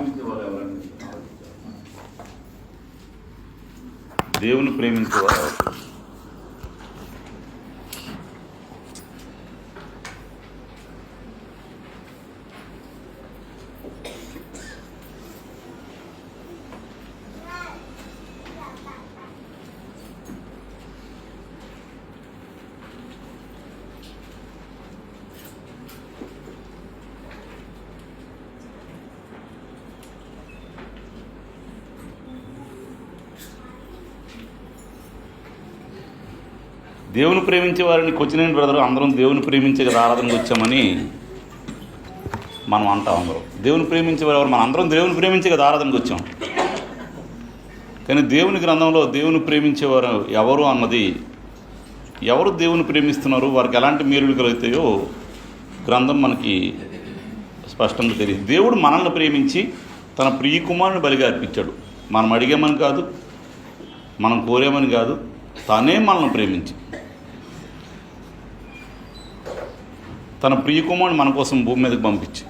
ప్రేమించేవారు ఎవరండి? దేవుని ప్రేమించేవారు ఎవరు? దేవుని ప్రేమించే వారిని కొచ్చినేని బ్రదర్ అందరం దేవుని ప్రేమించే కదా ఆరాధనకు వచ్చామని మనం అంటాం. అందరం దేవుని ప్రేమించేవారు ఎవరు? మన అందరం దేవుని ప్రేమించే కదా ఆరాధనకు వచ్చాం. కానీ దేవుని గ్రంథంలో దేవుని ప్రేమించేవారు ఎవరు అన్నది, ఎవరు దేవుని ప్రేమిస్తున్నారు, వారికి ఎలాంటి మేలులు కలుగుతాయో గ్రంథం మనకి స్పష్టంగా తెలియదు. దేవుడు మనల్ని ప్రేమించి తన ప్రియ కుమారుని బలిగా అర్పించాడు. మనం అడిగామని కాదు, మనం కోరామని కాదు, తనే మనల్ని ప్రేమించి తన ప్రియ కుమారుని మన కోసం భూమి మీదకి పంపించి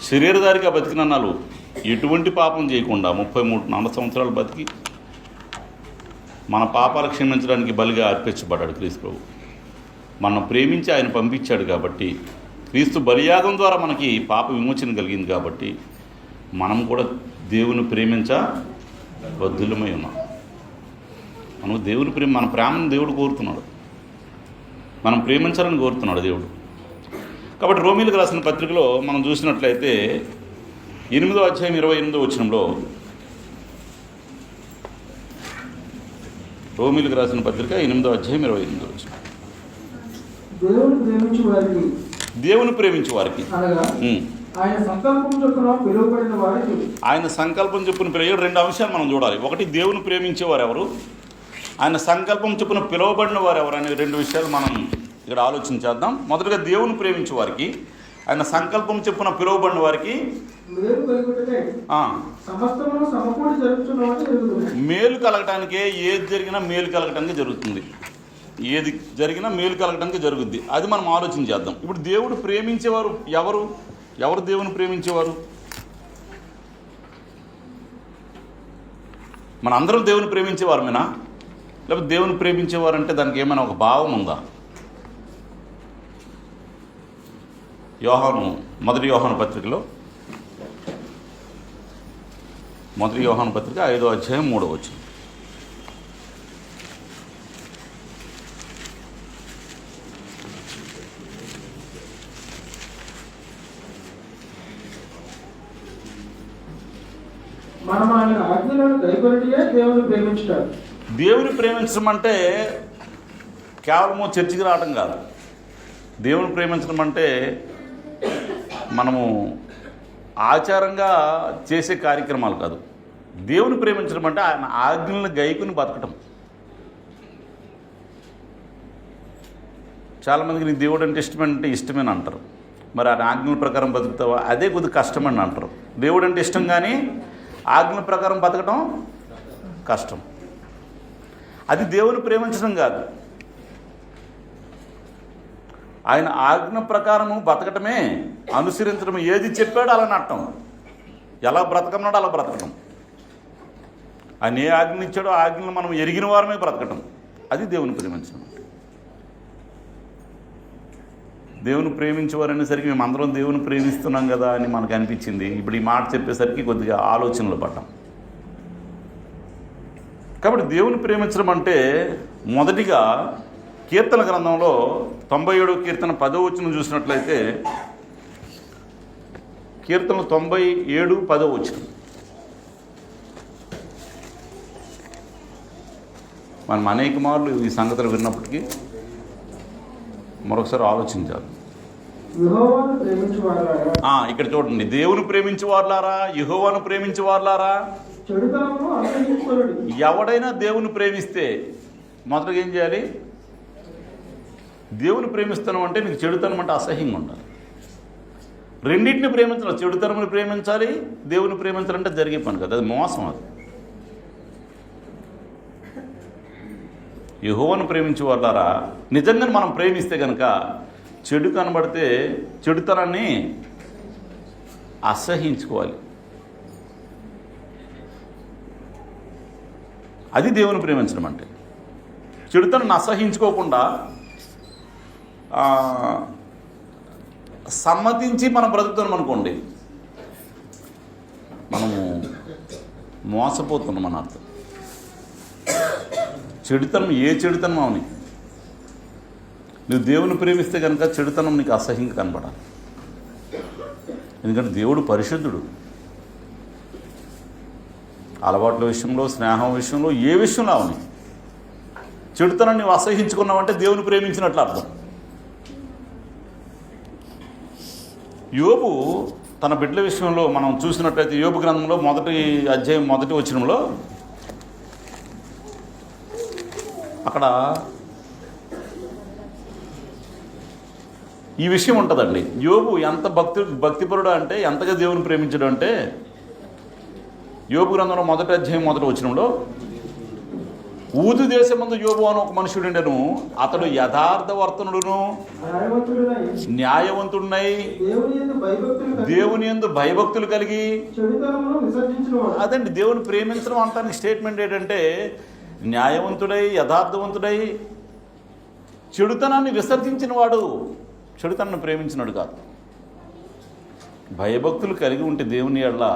శరీరధారిగా బతికినన్నాళ్ళు ఎటువంటి పాపం చేయకుండా 33 సంవత్సరాలు బతికి మన పాపాలు క్షమించడానికి బలిగా అర్పించబడ్డాడు క్రీస్తు ప్రభు. మనం ప్రేమించి ఆయన పంపించాడు కాబట్టి, క్రీస్తు బలియాగం ద్వారా మనకి పాప విమోచన కలిగింది కాబట్టి మనం కూడా దేవుని బద్ధులమై ఉన్నాం. మనం దేవుని మన ప్రేమను దేవుడు కోరుతున్నాడు, మనం ప్రేమించాలని కోరుతున్నాడు దేవుడు. కాబట్టి రోమీలకు రాసిన పత్రికలో మనం చూసినట్లయితే 8వ అధ్యాయం 28వ వచనంలో, రోమీలకు రాసిన పత్రిక 8వ అధ్యాయం 28వ వచనం, దేవుని ప్రేమించు వారికి ఆయన సంకల్పం చొప్పున పిలువ. 2 అంశాలు మనం చూడాలి. ఒకటి, దేవుని ప్రేమించేవారు ఎవరు, ఆయన సంకల్పం చొప్పున పిలువబడిన వారు ఎవరు అనే 2 విషయాలు మనం ఇక్కడ ఆలోచించేద్దాం. మొదటగా దేవుని ప్రేమించే వారికి, ఆయన సంకల్పం చొప్పున పిలువబడిన వారికి మేలు కలగటానికే, ఏది జరిగినా మేలు కలగటానికి జరుగుతుంది. ఏది జరిగినా మేలు కలగటానికి జరుగుద్ది. అది మనం ఆలోచించేద్దాం. ఇప్పుడు దేవుడు ప్రేమించేవారు ఎవరు? ఎవరు దేవుని ప్రేమించేవారు? మన అందరం దేవుని ప్రేమించేవారు మేనా? లేకపోతే దేవుని ప్రేమించేవారు అంటే దానికి ఏమైనా ఒక భావం ఉందా? మొదటి యోహాను పత్రికలో, మొదటి యోహాను పత్రిక 5వ అధ్యాయం 3వ వచనం, మనం ఆయన ఆజ్ఞలను కైకొనుటయే దేవుని ప్రేమించుట. దేవుని ప్రేమించడం అంటే కేవలము చర్చికి రావడం కాదు. దేవుని ప్రేమించడం అంటే మనము ఆచారంగా చేసే కార్యక్రమాలు కాదు. దేవుని ప్రేమించడం అంటే ఆయన ఆజ్ఞలను గైకుని బతకటం. చాలామందికి నీకు దేవుడు అంటే ఇష్టమని అంటారు. మరి ఆయన ఆజ్ఞల ప్రకారం బతుకుతావా? అదే కొద్దిగా కష్టమని అంటారు. దేవుడు అంటే ఇష్టం కానీ ఆజ్ఞల ప్రకారం బతకటం కష్టం. అది దేవుని ప్రేమించడం కాదు. ఆయన ఆజ్ఞ ప్రకారము బతకటమే, అనుసరించడం, ఏది చెప్పాడో అలా నట్టం, ఎలా బ్రతకన్నాడో అలా బ్రతకటం. ఆయన ఏ ఆజ్ఞ ఇచ్చాడో ఆజ్ఞలు మనం ఎరిగిన వారమే బ్రతకటం. అది దేవుని ప్రేమించడం. దేవుని ప్రేమించేవారు అనేసరికి మేము అందరం దేవుని ప్రేమిస్తున్నాం కదా అని మనకు అనిపించింది. ఇప్పుడు ఈ మాట చెప్పేసరికి కొద్దిగా ఆలోచనలు పడ్డాం. కాబట్టి దేవుని ప్రేమించడం అంటే మొదటిగా కీర్తన గ్రంథంలో 97వ కీర్తన 10వ వచనం చూసినట్లయితే, కీర్తనలు 97, 10వ వచనం మనం అనేక మార్లు ఈ సంగతులు విన్నప్పటికీ మరొకసారి ఆలోచించాలి. ఇక్కడ చూడండి, దేవుని ప్రేమించే వారులారా, యెహోవాను ప్రేమించే వారులారా. ఎవడైనా దేవుని ప్రేమిస్తే మొదటగా ఏం చేయాలి? దేవుని ప్రేమిస్తాను అంటే నీకు చెడుతనం అంటే అసహ్యంగా ఉండాలి. రెండింటిని ప్రేమించాలి. చెడుతనముని ప్రేమించాలి, దేవుని ప్రేమించాలంటే జరిగే పని కదా, అది మోసం. అది యెహోవాను ప్రేమించే వాళ్ళారా, నిజంగా మనం ప్రేమిస్తే కనుక చెడు కనబడితే చెడుతనాన్ని అసహించుకోవాలి. అది దేవుని ప్రేమించడం అంటే. చెడుతనం అసహించుకోకుండా సమ్మతించి మనం బ్రతుకుతున్నాం అనుకోండి, మనము మోసపోతున్నాం అని అర్థం. చెడుతనం ఏ చెడుతనం అవని, నువ్వు దేవుని ప్రేమిస్తే కనుక చెడుతనం నీకు అసహ్యంగా కనపడాలి. ఎందుకంటే దేవుడు పరిశుద్ధుడు. అలవాట్ల విషయంలో, స్నేహం విషయంలో, ఏ విషయంలో అవని చెడుతనం నువ్వు అసహించుకున్నావంటే దేవుని ప్రేమించినట్లు అర్థం. యోబు తన బిడ్డల విషయంలో మనం చూసినట్లయితే యోబు గ్రంథంలో 1వ అధ్యాయం 1వ వచనంలో అక్కడ ఈ విషయం ఉంటుందండి. యోబు ఎంత భక్తిపరుడు అంటే, ఎంతగా దేవుని ప్రేమించడం అంటే, యోబు గ్రంథంలో 1వ అధ్యాయం 1వ వచనంలో, ఊదు దేశమందు యోబు అని ఒక మనుషుడుండెను, అతడు యథార్థవర్తనుడును న్యాయవంతుడునై దేవుని యందు భయభక్తులు కలిగి. అదండి దేవుని ప్రేమించడం అంటానికి స్టేట్మెంట్ ఏంటంటే, న్యాయవంతుడై యథార్థవంతుడై చెడుతనాన్ని విసర్జించిన వాడు, చెడుతనాన్ని ప్రేమించినాడు కాదు. భయభక్తులు కలిగి ఉంటే దేవుని యెడల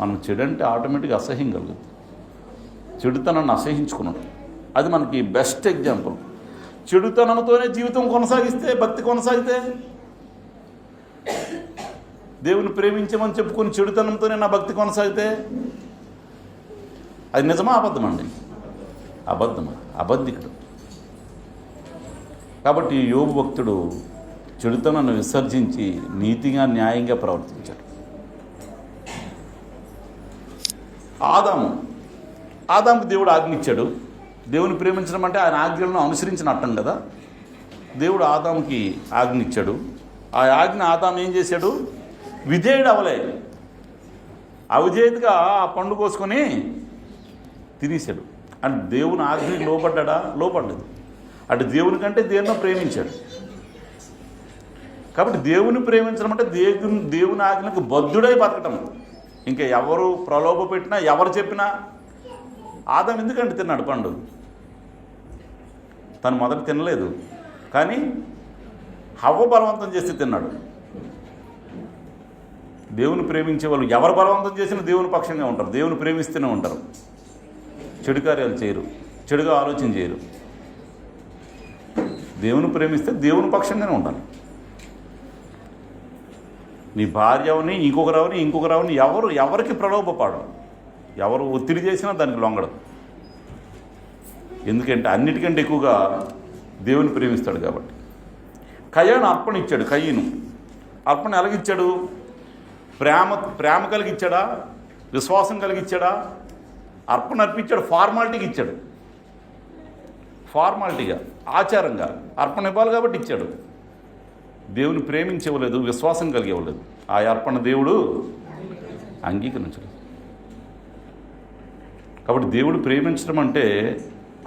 మనం చెడంటే ఆటోమేటిక్గా అసహ్యం కలుగుతుంది. చెడుతనాన్ని అసహించుకున్నాడు, అది మనకి బెస్ట్ ఎగ్జాంపుల్. చెడుతనంతోనే జీవితం కొనసాగిస్తే, భక్తి కొనసాగితే, దేవుని ప్రేమించమని చెప్పుకొని చెడుతనంతోనే నా భక్తి కొనసాగితే అది నిజమా అబద్ధం అండి? అబద్ధమా? అబద్ధికుడు. కాబట్టి యోబు భక్తుడు చెడుతనాన్ని విసర్జించి నీతిగా న్యాయంగా ప్రవర్తించాడు. ఆదాముకు దేవుడు ఆజ్ఞించాడు. దేవుని ప్రేమించడం అంటే ఆయన ఆజ్ఞలను అనుసరించినట్టం కదా. దేవుడు ఆదాముకి ఆజ్ఞించాడు. ఆ ఆజ్ఞ ఆదాము ఏం చేశాడు? విధేయుడు అవలే, అవిధేయతగా ఆ పండు కోసుకొని తినేశాడు. అంటే దేవుని ఆజ్ఞకి లోపడ్డా? లోపడ్డది. అంటే దేవుని కంటే దేన్నో ప్రేమించాడు. కాబట్టి దేవుని ప్రేమించడం అంటే దేవుని ఆజ్ఞకు బద్ధుడై బతకటం. ఇంకా ఎవరు ప్రలోభ పెట్టినా, ఎవరు చెప్పినా. ఆదాం ఎందుకంటే తిన్నాడు పండు? తను మొదట తినలేదు, కానీ హవ్వ బలవంతం చేసి తిన్నాడు. దేవుని ప్రేమించే వాళ్ళు ఎవరు బలవంతం చేసినా దేవుని పక్షంగా ఉంటారు, దేవుని ప్రేమిస్తూనే ఉంటారు. చెడు కార్యాలు చేయరు, చెడుగా ఆలోచన చేయరు. దేవుని ప్రేమిస్తే దేవుని పక్షంగానే ఉండాలి. నీ భార్యవని, ఇంకొకరవని ఎవరికి ప్రలోభపడరు, ఎవరు ఒత్తిడి చేసినా దానికి లొంగడు. ఎందుకంటే అన్నిటికంటే ఎక్కువగా దేవుని ప్రేమిస్తాడు కాబట్టి. కయ్యను అర్పణ ఇచ్చాడు. కయ్యను అర్పణ ఎలాగిచ్చాడు? ప్రేమ కలిగిచ్చాడా? విశ్వాసం కలిగిచ్చాడా? అర్పణ అర్పించాడు, ఫార్మాలిటీకి ఇచ్చాడు. ఫార్మాలిటీగా, ఆచారంగా అర్పణ ఇవ్వాలి కాబట్టి ఇచ్చాడు. దేవుని ప్రేమించవలేదు, విశ్వాసం కలిగి ఇవ్వలేదు. ఆ అర్పణ దేవుడు అంగీకరించలేదు. కాబట్టి దేవుడు ప్రేమించడం అంటే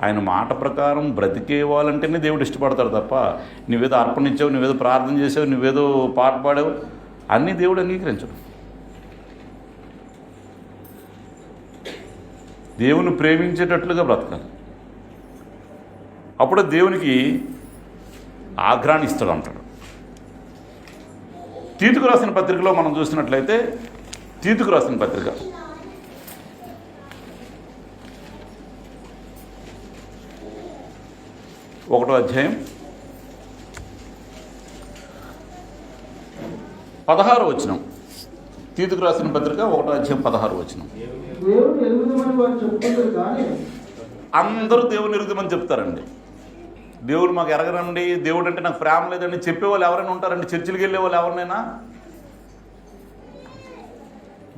ఆయన మాట ప్రకారం బ్రతికేవాలంటేనే దేవుడు ఇష్టపడతాడు తప్ప, నువ్వేదో అర్పణ ఇచ్చావు, నువ్వేదో ప్రార్థన చేసావు, నువ్వేదో పాట పాడావు అన్నీ దేవుడు అంగీకరించడు. దేవుని ప్రేమించేటట్లుగా బ్రతకాలి. అప్పుడే దేవునికి ఆగ్రహాన్ని ఇస్తాడు అంటాడు. తీతుకు రాసిన పత్రికలో మనం చూసినట్లయితే, తీతుకు రాసిన పత్రిక 1వ అధ్యాయం 16వ వచనం. తీతుకు రాసిన పత్రిక 1వ అధ్యాయం 16వ వచనం. అందరూ దేవుని ఎరుగుదమని చెప్తారండి. దేవుడు మాకు ఎరగరండి, దేవుడు అంటే నాకు ప్రేమ లేదండి చెప్పేవాళ్ళు ఎవరైనా ఉంటారండి? చర్చిలకు వెళ్ళే వాళ్ళు ఎవరినైనా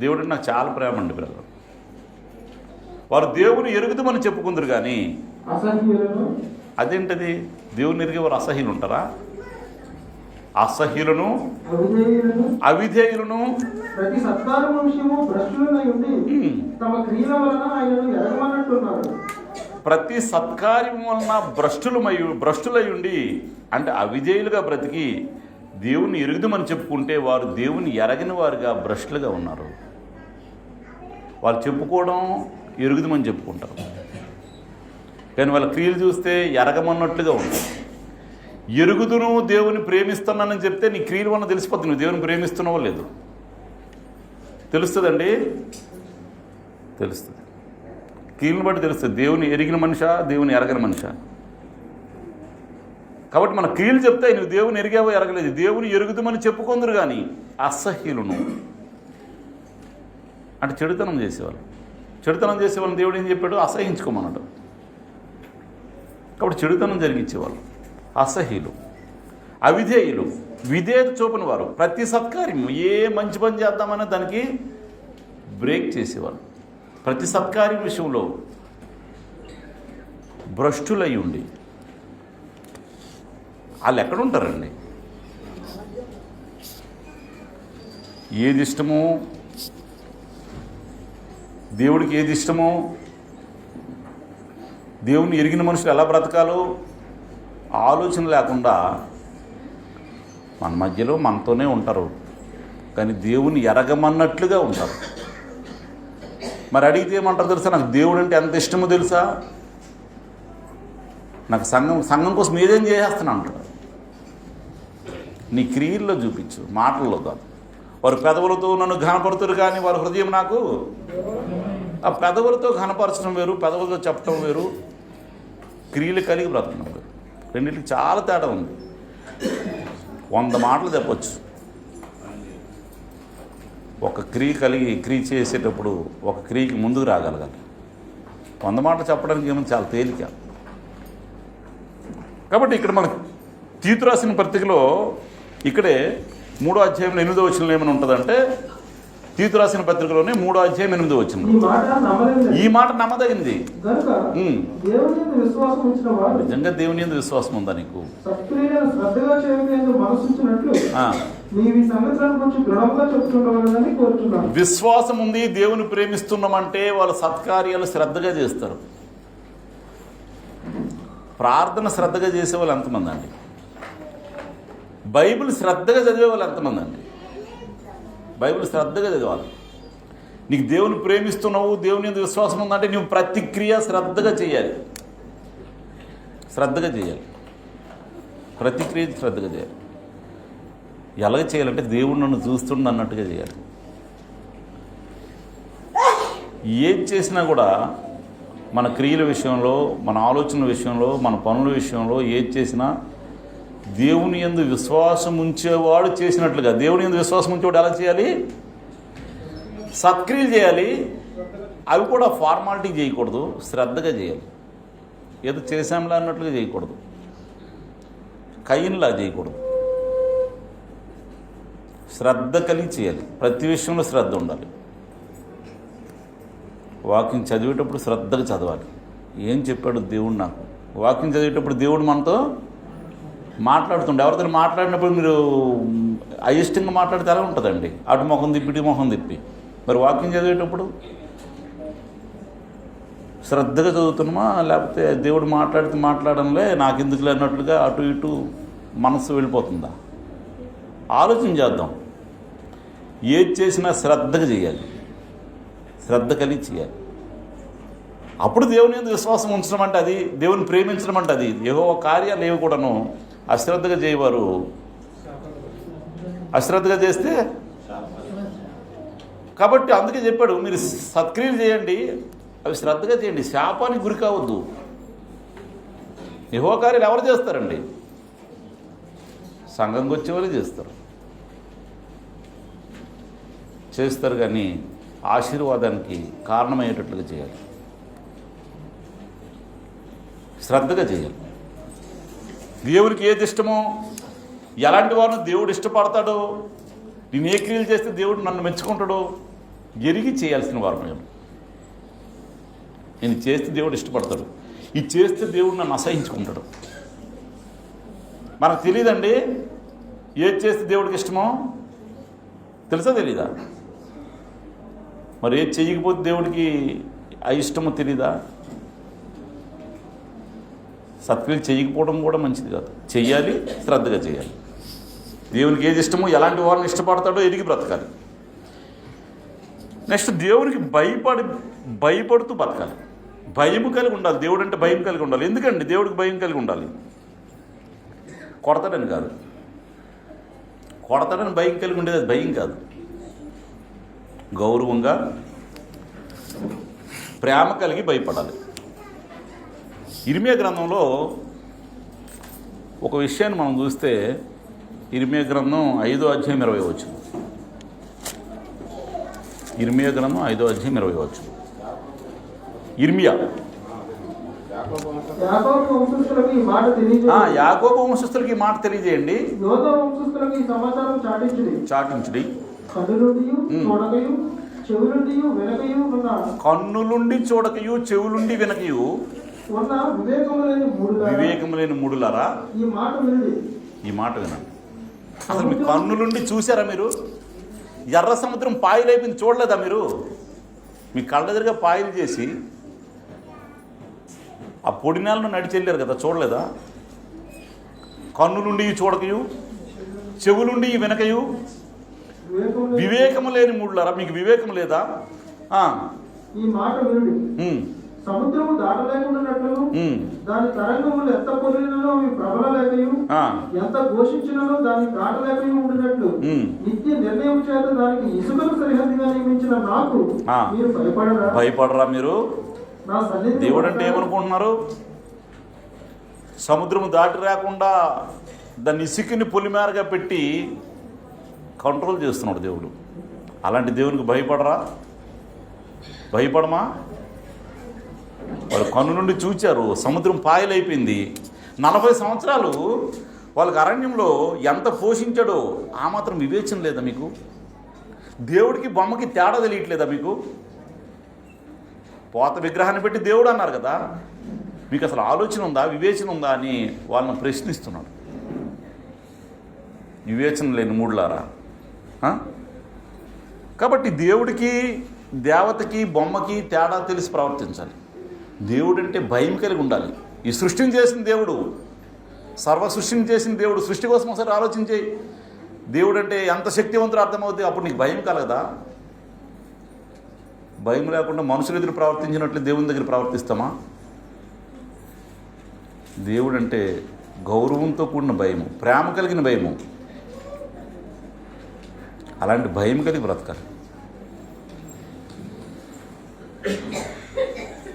దేవుడు అంటే నాకు చాలా ప్రేమ అండి బ్రదర్, వారు దేవుని ఎరుగుదమని చెప్పుకుందరు. కానీ అదేంటది? దేవుని ఎరిగే వారు అసహ్యులు ఉంటారా? అసహ్యులను, అవిధేయులను, ప్రతి సత్కారము విషయము భ్రష్టులై ఉండి తమ క్రియల వలన ఆయనను ఎరగమన్నట్టున్నారు. ప్రతి సత్కార్యం వలన భ్రష్టులై ఉండి అంటే అవిధేయులుగా బ్రతికి దేవుని ఎరుగుదమని చెప్పుకుంటే వారు దేవుని ఎరగని వారుగా భ్రష్టులుగా ఉన్నారు. వాళ్ళు చెప్పుకోవడం ఎరుగుదమని చెప్పుకుంటారు. కానీ వాళ్ళ క్రియలు చూస్తే ఎరగమన్నట్లుగా ఉంది. ఎరుగుదును దేవుని ప్రేమిస్తున్నానని చెప్తే నీ క్రియలు వల్ల తెలిసిపోతుంది నువ్వు దేవుని ప్రేమిస్తున్నావో లేదు. తెలుస్తుందండి, తెలుస్తుంది. క్రియలను బట్టి తెలుస్తుంది దేవుని ఎరిగిన మనిషా, దేవుని ఎరగని మనిషా. కాబట్టి మన క్రియలు చెప్తే నువ్వు దేవుని ఎరిగావో ఎరగలేదు. దేవుని ఎరుగుదమని చెప్పుకుందరు కానీ అసహ్యులను అంటే చెడుతనం చేసేవాళ్ళు. చెడుతనం చేసేవాళ్ళని దేవుడు ఏం చెప్పాడు? అసహించుకోమన్నాడు. కాబట్టి చెడుతనం జరిగించేవాళ్ళు అసహ్యులు, అవిధేయులు, విధేయత చూపని వారు, ప్రతి సత్కార్యం ఏ మంచి పని చేద్దామని దానికి బ్రేక్ చేసేవాళ్ళు, ప్రతి సత్కార్యం విషయంలో భ్రష్టులై ఉండి వాళ్ళు ఎక్కడుంటారండి? ఏది ఇష్టమో దేవుడికి, ఏది ఇష్టమో దేవుని ఎరిగిన మనుషులు ఎలా బ్రతకాలో ఆలోచన లేకుండా మన మధ్యలో మనతోనే ఉంటారు, కానీ దేవుని ఎరగమన్నట్లుగా ఉంటారు. మరి అడిగితే ఏమంటారు తెలుసా? నాకు దేవుడు అంటే ఎంత ఇష్టమో తెలుసా, నాకు సంఘం కోసం ఏదేం చేసేస్తాను అంటారు. నీ క్రియల్లో చూపించు, మాటల్లో కాదు. వారు పెదవులతో నన్ను ఘనపరుతురు కానీ వారి హృదయం నాకు. ఆ పెదవులతో ఘనపరచడం వేరు, పెదవులతో చెప్పడం వేరు, క్రియలు కలిగి బ్రతకడం వేరు. రెండింటికి చాలా తేడా ఉంది. 100 మాటలు చెప్పచ్చు, ఒక క్రియ చేసేటప్పుడు ఒక క్రియకి ముందుకు రాగలగాలి. 100 మాటలు చెప్పడానికి ఏమో చాలా తేలిక. కాబట్టి ఇక్కడ మన తీతు రాసిన పత్రికలో ఇక్కడే 3వ అధ్యాయంలో 8వ వచనంలో ఏమైనా ఉంటుందంటే, తీతు రాసిన పత్రికలోనే 3వ అధ్యాయం 8వ వచనం, ఈ మాట నమ్మదగింది. నిజంగా దేవుని యందు విశ్వాసం ఉందా నీకు? విశ్వాసం ఉంది, దేవుని ప్రేమిస్తున్నామంటే వాళ్ళు సత్కార్యాలు శ్రద్ధగా చేస్తారు. ప్రార్థన శ్రద్ధగా చేసే వాళ్ళు ఎంతమంది అండి? బైబిల్ శ్రద్ధగా చదివే వాళ్ళు ఎంతమంది అండి? బైబిల్ శ్రద్ధగా చదివాలి. నీకు దేవుని ప్రేమిస్తున్నావు, దేవుని యందు విశ్వాసం ఉందంటే నువ్వు ప్రతిక్రియ శ్రద్ధగా చేయాలి. శ్రద్ధగా చేయాలి, ప్రతిక్రియ శ్రద్ధగా చేయాలి. ఎలాగ చేయాలంటే దేవుడు నన్ను చూస్తుండ అన్నట్టుగా చేయాలి. ఏది చేసినా కూడా మన క్రియల విషయంలో, మన ఆలోచనల విషయంలో, మన పనుల విషయంలో ఏది చేసినా దేవుని యందు విశ్వాసం ఉంచేవాడు చేసినట్లుగా. దేవుని యందు విశ్వాసం ఉంచేవాడు ఎలా చేయాలి? సత్క్రియలు చేయాలి. అవి కూడా ఫార్మాలిటీ చేయకూడదు, శ్రద్ధగా చేయాలి. ఏదో చేసాంలా అన్నట్లుగా చేయకూడదు, కయ్యన్లా చేయకూడదు. శ్రద్ధ కలిగి చేయాలి. ప్రతి విషయంలో శ్రద్ధ ఉండాలి. వాక్యం చదివేటప్పుడు శ్రద్ధగా చదవాలి. ఏం చెప్పాడు దేవుడు నాకు? వాక్యం చదివేటప్పుడు దేవుడు మనతో మాట్లాడుతుండే. ఎవరితో మాట్లాడినప్పుడు మీరు అయిష్టంగా మాట్లాడితే ఎలా ఉంటుందండి? అటు ముఖం తిప్పి ఇటు ముఖం తిప్పి. మరి వాక్యం చదివేటప్పుడు శ్రద్ధగా చదువుతున్నామా, లేకపోతే దేవుడు మాట్లాడితే మాట్లాడంలే నాకు ఎందుకు అన్నట్లుగా అటు ఇటు మనసు వెళ్ళిపోతుందా? ఆలోచన చేద్దాం. ఏది చేసినా శ్రద్ధగా చేయాలి, శ్రద్ధ కలిగి చేయాలి. అప్పుడు దేవుని యందు విశ్వాసం ఉంచడం అంటే అది, దేవుని ప్రేమించడం అంటే అది. యెహోవా కార్యాలు ఏవి కూడాను అశ్రద్ధగా చేయవారు. అశ్రద్ధగా చేస్తే, కాబట్టి అందుకే చెప్పాడు మీరు సత్క్రియలు చేయండి, అవి శ్రద్ధగా చేయండి, శాపానికి గురి కావద్దు. యెహోవా కార్యాలు ఎవరు చేస్తారండి? సంఘంకి వచ్చేవాళ్ళు చేస్తారు కానీ ఆశీర్వాదానికి కారణమయ్యేటట్లుగా చేయాలి. శ్రద్ధగా చేయాలి. దేవునికి ఏది ఇష్టమో, ఎలాంటి వారిని దేవుడు ఇష్టపడతాడో, నేను ఏ క్రియలు చేస్తే దేవుడు నన్ను మెచ్చుకుంటాడో ఎరిగి చేయాల్సిన వారు మేము. నేను చేస్తే దేవుడు ఇష్టపడతాడు, ఇది చేస్తే దేవుడు నన్ను అసహించుకుంటాడు. మనకు తెలియదండి ఏది చేస్తే దేవుడికి ఇష్టమో, తెలుసా తెలీదా? మరి ఏది చెయ్యకపోతే దేవుడికి అయిష్టమో తెలీదా? సత్క్రియలు చేయకపోవడం కూడా మంచిది కాదు. చెయ్యాలి, శ్రద్ధగా చేయాలి. దేవునికి ఏది ఇష్టమో, ఎలాంటి వారిని ఇష్టపడతాడో ఎరిగి బ్రతకాలి. నెక్స్ట్ దేవునికి భయపడుతూ బతకాలి. భయం కలిగి ఉండాలి. దేవుడు అంటే భయం కలిగి ఉండాలి. ఎందుకండి దేవుడికి భయం కలిగి ఉండాలి? కొడతాడని కాదు. కొడతాడని భయం కలిగి ఉండేది అది భయం కాదు. గౌరవంగా ప్రేమ కలిగి భయపడాలి. ఇర్మియా గ్రంథంలో ఒక విషయాన్ని మనం చూస్తే, ఇర్మియా గ్రంథం 5వ అధ్యాయం 20వ వచనం. ఇర్మియా గ్రంథం 5వ అధ్యాయం 20వ వచనం. ఇర్మియా యాకోబు వంశస్థులకు ఈ మాట తెలియజేయండి. యాకోబు వంశస్థులకి ఈ మాట తెలియజేయండి. యోధా వంశస్థులకు ఈ సమాచారం చాటించుడి. కన్నులుండియు చూడకయు చెవులుండియు వినకయు ఉన్న కన్నులుండి చూడకయు చెవులుండి వినకయు ఉన్న వివేకము లేని మూడులారా ఈ మాట వినండి. అసలు మీ కన్నులుండి చూసారా మీరు? ఎర్ర సముద్రం పాయలైపోయింది, చూడలేదా మీరు? మీ కళ్ళ ఎదురుగా పాయలు చేసి ఆ పొడి నేలను నడిచి వెళ్ళారు కదా, చూడలేదా? కన్నులుండి చూడకయు చెవులుండి వినకయు వివేకము లేని మూడులారా, మీకు వివేకం లేదా? ఈ మాట వినుడి. సముద్రము దాటలేకుండానట్లు దాని తరంగములు ఎంత పొలినో అవి ప్రబలలేకయు ఎంత ఘోషించినో దాన్ని దాటలేకయు ఉండినట్లు నిత్య నిర్ణయం చేత దానికి ఇసుకను సరిహద్దుగా నియమించిన నాకు మీరు భయపడరా? మీరు దేవుడు అంటే ఏమనుకుంటున్నారు? సముద్రము దాటి రాకుండా దాన్ని ఇసుకని పొలిమేరగా పెట్టి కంట్రోల్ చేస్తున్నాడు దేవుడు. అలాంటి దేవునికి భయపడరా? భయపడమా? వాళ్ళు కన్ను నుండి చూచారు, సముద్రం పాయలైపోయింది. 40 సంవత్సరాలు వాళ్ళకి అరణ్యంలో ఎంత పోషించాడో ఆ మాత్రం వివేచన లేదా మీకు? దేవుడికి బొమ్మకి తేడా తెలియట్లేదా మీకు? పోత విగ్రహాన్ని పెట్టి దేవుడు అన్నారు కదా, మీకు అసలు ఆలోచన ఉందా, వివేచన ఉందా అని వాళ్ళని ప్రశ్నిస్తున్నాడు. వివేచన లేని మూడులారా. కాబట్టి దేవుడికి దేవతకి బొమ్మకి తేడా తెలిసి ప్రవర్తించాలి. దేవుడు అంటే భయం కలిగి ఉండాలి. ఈ సృష్టిని చేసిన దేవుడు, సర్వ సృష్టిని చేసిన దేవుడు, సృష్టి కోసం ఒకసారి ఆలోచించే దేవుడు అంటే ఎంత శక్తివంతుడు అర్థమవుతుంది. అప్పుడు నీకు భయం కలగదా? భయం లేకుండా మనుషుల ఎదురు ప్రవర్తించినట్లు దేవుని దగ్గర ప్రవర్తిస్తామా? దేవుడు అంటే గౌరవంతో కూడిన భయము, ప్రేమ కలిగిన భయము. అలాంటి భయం కలిగి బ్రతకాలి.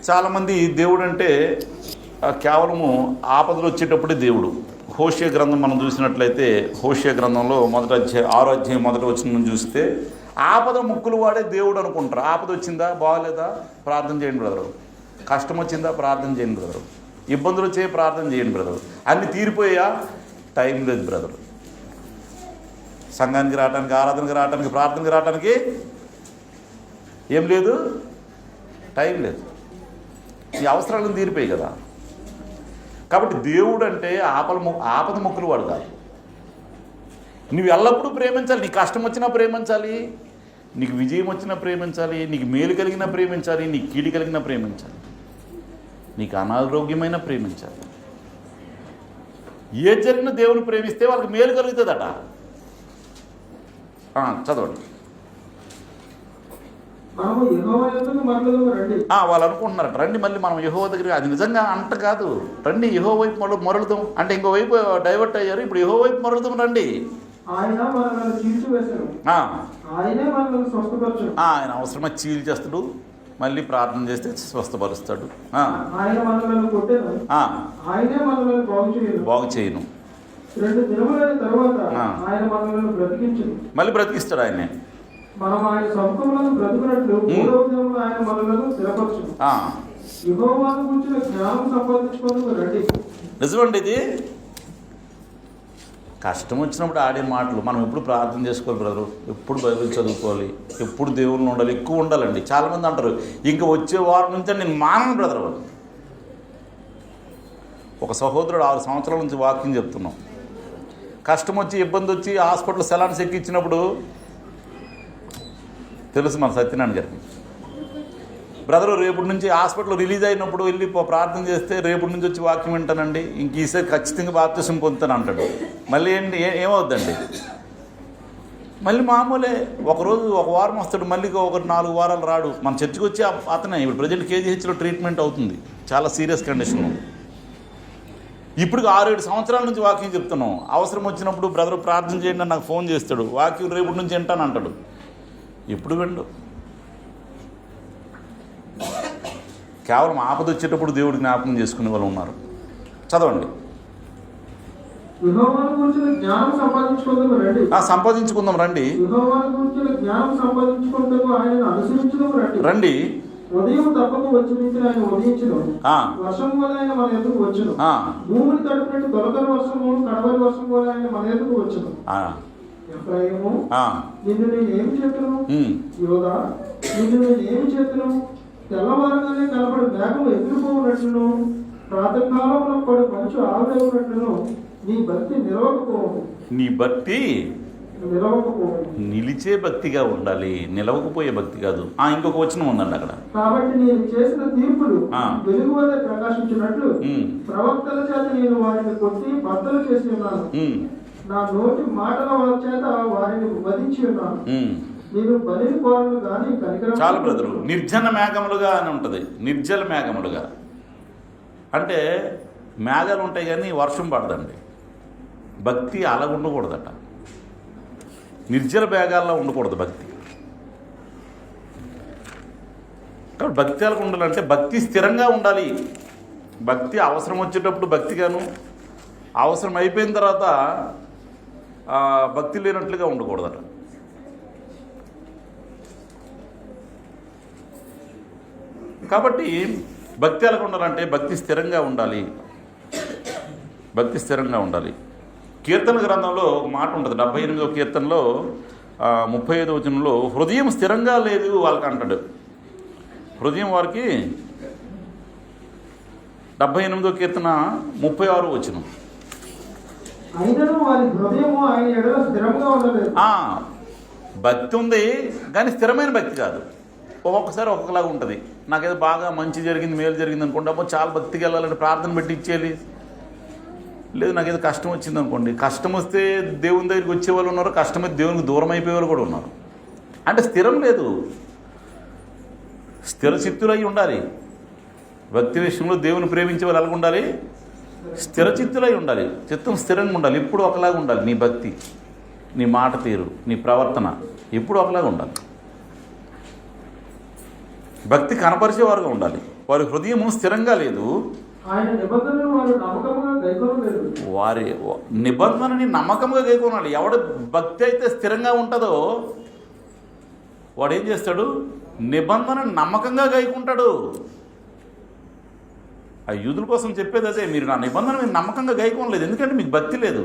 చాలామంది దేవుడు అంటే కేవలము ఆపదలు వచ్చేటప్పుడే దేవుడు. హోషేయ గ్రంథం మనం చూసినట్లయితే, హోషేయ గ్రంథంలో 6వ అధ్యాయం 1వ వచనం చూస్తే, ఆపద ముక్కులు వాడే దేవుడు అనుకుంటారు. ఆపద వచ్చిందా, బాగాలేదా, ప్రార్థన చేయండి బ్రదరు. కష్టం వచ్చిందా, ప్రార్థన చేయండి బ్రదరు. ఇబ్బందులు వచ్చే, ప్రార్థన చేయండి బ్రదరు. అన్నీ తీరిపోయా, టైం లేదు బ్రదరు. సంఘానికి రావడానికి, ఆరాధనకి రావడానికి, ప్రార్థనకి రావడానికి ఏం లేదు, టైం లేదు. ఈ అవసరాలను తీరిపోయి కదా. కాబట్టి దేవుడు అంటే ఆపద మొక్కులు వాడు కాదు. నువ్వు ఎల్లప్పుడూ ప్రేమించాలి. నీకు కష్టం వచ్చినా ప్రేమించాలి, నీకు విజయం వచ్చినా ప్రేమించాలి, నీకు మేలు కలిగినా ప్రేమించాలి, నీకు కీడు కలిగినా ప్రేమించాలి, నీకు అనారోగ్యమైన ప్రేమించాలి. ఏ జరిగిన దేవుని ప్రేమిస్తే వాళ్ళకి మేలు కలుగుతుందట. చదవండి. వాళ్ళు అనుకుంటున్నారట, రండి మళ్ళీ మనం యెహోవా దగ్గర. అది నిజంగా అంట కాదు. రండి యెహోవా వైపు మొరలుదాం అంటే ఇంకో వైపు డైవర్ట్ అయ్యారు. ఇప్పుడు యెహోవా వైపు మొరలుదాం రండి. ఆయన అవసరమా చీల్ చేస్తాడు, మళ్ళీ ప్రార్థన చేస్తే స్వస్థపరుస్తాడు. బాగు చేయను, మళ్ళీ బ్రతికిస్తాడు ఆయనే. నిజమండి ఇది. కష్టం వచ్చినప్పుడు ఆడే మాటలు మనం ఎప్పుడు ప్రార్థన చేసుకోవాలి బ్రదరు, ఎప్పుడు బైబిల్ చదువుకోవాలి, ఎప్పుడు దేవుళ్ళు ఉండాలి, ఎక్కువ ఉండాలండి. చాలామంది అంటారు ఇంకా వచ్చే వారం నుంచి నేను మానను బ్రదరు. ఒక సహోదరుడు 6 సంవత్సరాల నుంచి వాక్యం చెప్తున్నాం. కష్టం వచ్చి, ఇబ్బంది వచ్చి హాస్పిటల్ సెలాన్స్ ఎక్కించినప్పుడు తెలుసు మన సత్యనారాయణ గారికి, బ్రదరు రేపటి నుంచి హాస్పిటల్ రిలీజ్ అయినప్పుడు వెళ్ళి ప్రార్థన చేస్తే రేపటి నుంచి వచ్చి వాక్యం వింటానండి, ఇంక ఈసారి ఖచ్చితంగా బాప్తిసం పొందుతాను అంటాడు. మళ్ళీ ఏంటి ఏమవుద్దండి? మళ్ళీ మామూలే, ఒకరోజు ఒక వారం వస్తాడు, మళ్ళీ ఒక 4 వారాలు రాడు. మన చర్చికి వచ్చి అతనే ఇప్పుడు ప్రజెంట్ కేజీహెచ్లో ట్రీట్మెంట్ అవుతుంది, చాలా సీరియస్ కండిషన్. ఇప్పుడు 6-7 సంవత్సరాల నుంచి వాక్యం చెప్తున్నాం. అవసరం వచ్చినప్పుడు బ్రదర్ ప్రార్థన చేయండి అని నాకు ఫోన్ చేస్తాడు, వాక్యం రేపటి నుంచి వింటాను అంటాడు. ఎప్పుడు విండు? కేవలం ఆపద వచ్చేటప్పుడు దేవుడు జ్ఞాపకం చేసుకునే వాళ్ళు ఉన్నారు. చదవండి. యెహోవాను గూర్చిన జ్ఞానం సంపాదించుకుందాము రండి. సంపాదించుకుందాం రండి. యెహోవాను గూర్చిన జ్ఞానం సంపాదించుకుందాము, ఆయనను అనుసరించుదాము రండి. ఉదయం తప్పక వచ్చి నుంచి ఆయన ఉదయించును, వర్షం వల్ల ఆయన మన ఎదుగు వచ్చును. భూమిని తడిపినట్టు తొలకరి వర్షము కడవరి వర్షం వల్ల ఆయన మన ఎదుగు వచ్చును. ఎఫ్రాయిము, నిన్ను నేను ఏమి చేతును? యోదా, నిన్ను నేను ఏమి చేతును? తెల్లవారగానే కనపడి మేఘం ఎగిరిపోవునట్లును, ప్రాతకాలంలో పడు మంచు ఆవిరైనట్లును నీ భక్తి నిలవకపోవు. నీ భక్తి నిలిచే భక్తిగా ఉండాలి, నిలవకపోయే భక్తి కాదు. ఇంకొక వచనం ఉందండి అక్కడ. కాబట్టి నేను చేసిన తీర్పులు వెలుగు వల్ల ప్రకాశించినట్లు ప్రవక్తల చేత నేను వారిని కొట్టి బద్దలు చేసి ఉన్నాను. నా నోటి మాటల వారి చేత వారిని వధించి ఉన్నాను. నేను బలిని కోరను గాని కనికరం. చాలా బ్రదరు, నిర్జన మేఘములుగా అని ఉంటుంది. నిర్జల మేఘములుగా అంటే మేఘాలు ఉంటాయి కానీ వర్షం పడదండి. భక్తి అలా ఉండకూడదట, నిర్జల మేఘాల్లో ఉండకూడదు భక్తి. కాబట్టి భక్తి అలా ఉండాలంటే భక్తి స్థిరంగా ఉండాలి. భక్తి అవసరం వచ్చేటప్పుడు భక్తిగాను, అవసరం అయిపోయిన తర్వాత భక్తి లేనట్లుగా ఉండకూడదట. కాబట్టి భక్తి ఎలా ఉండాలంటే భక్తి స్థిరంగా ఉండాలి. భక్తి స్థిరంగా ఉండాలి. కీర్తన గ్రంథంలో ఒక మాట ఉంటుంది, 78వ కీర్తనలో 35వ వచనంలో, హృదయం స్థిరంగా లేదు వాళ్ళకి అంటాడు. హృదయం వారికి 78వ కీర్తన 36వ వచనం. భక్తి ఉంది కానీ స్థిరమైన భక్తి కాదు. ఒక్కొక్కసారి ఒక్కొక్కలాగా ఉంటుంది. నాకేదో బాగా మంచి జరిగింది, మేలు జరిగింది అనుకోండి, అప్పుడు చాలా భక్తికి వెళ్ళాలని ప్రార్థన పెట్టి ఇచ్చేయాలి. లేదు నాకేదో కష్టం వచ్చింది అనుకోండి, కష్టం వస్తే దేవుని దగ్గరికి వచ్చే వాళ్ళు ఉన్నారు, కష్టం అయితే దేవునికి దూరం అయిపోయే వాళ్ళు కూడా ఉన్నారు. అంటే స్థిరం లేదు. స్థిర చిత్తులై ఉండాలి. భక్తి విషయంలో దేవుని ప్రేమించే వాళ్ళు ఎలాగ ఉండాలి? స్థిర చిత్తులై ఉండాలి. చిత్తం స్థిరంగా ఉండాలి. ఎప్పుడు ఒకలాగా ఉండాలి. నీ భక్తి, నీ మాట తీరు, నీ ప్రవర్తన ఎప్పుడు ఒకలాగా ఉండాలి. భక్తి కనపరిచేవారుగా ఉండాలి. వారి హృదయము స్థిరంగా లేదు. వారి నిబంధనని నమ్మకంగా గైకొనాలి. ఎవడు భక్తి అయితే స్థిరంగా ఉంటుందో వాడు ఏం చేస్తాడు? నిబంధనని నమ్మకంగా గైకుంటాడు. ఆ యూదుల కోసం చెప్పేది అదే, మీరు నా నిబంధన మీరు నమ్మకంగా గైకోనలేదు, ఎందుకంటే మీకు భక్తి లేదు,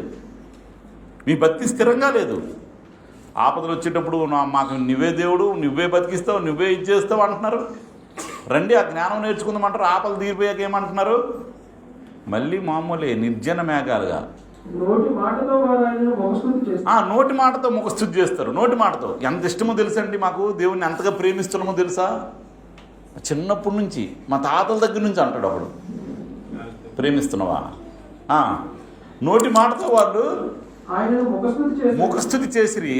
మీ భక్తి స్థిరంగా లేదు. ఆపదలు వచ్చేటప్పుడు మాకు నువ్వే దేవుడు, నువ్వే బతికిస్తావు, నువ్వే ఇచ్చేస్తావు అంటున్నారు. రండి ఆ జ్ఞానం నేర్చుకుందామంటారు. ఆపదలు తీరిపోయాక ఏమంటున్నారు? మళ్ళీ మామూలే, నిర్జన మేఘాలుగా నోటి మాటతో ముఖస్తుతి చేస్తారు. నోటి మాటతో ఎంత ఇష్టమో తెలుసండి మాకు, దేవుణ్ణి ఎంతగా ప్రేమిస్తున్నామో తెలుసా? చిన్నప్పటి నుంచి మా తాతల దగ్గర నుంచి అంటాడు ఒకడు, ప్రేమిస్తున్నావా? నోటి మాటతో వాళ్ళు ముఖస్తుతి చేసిరి.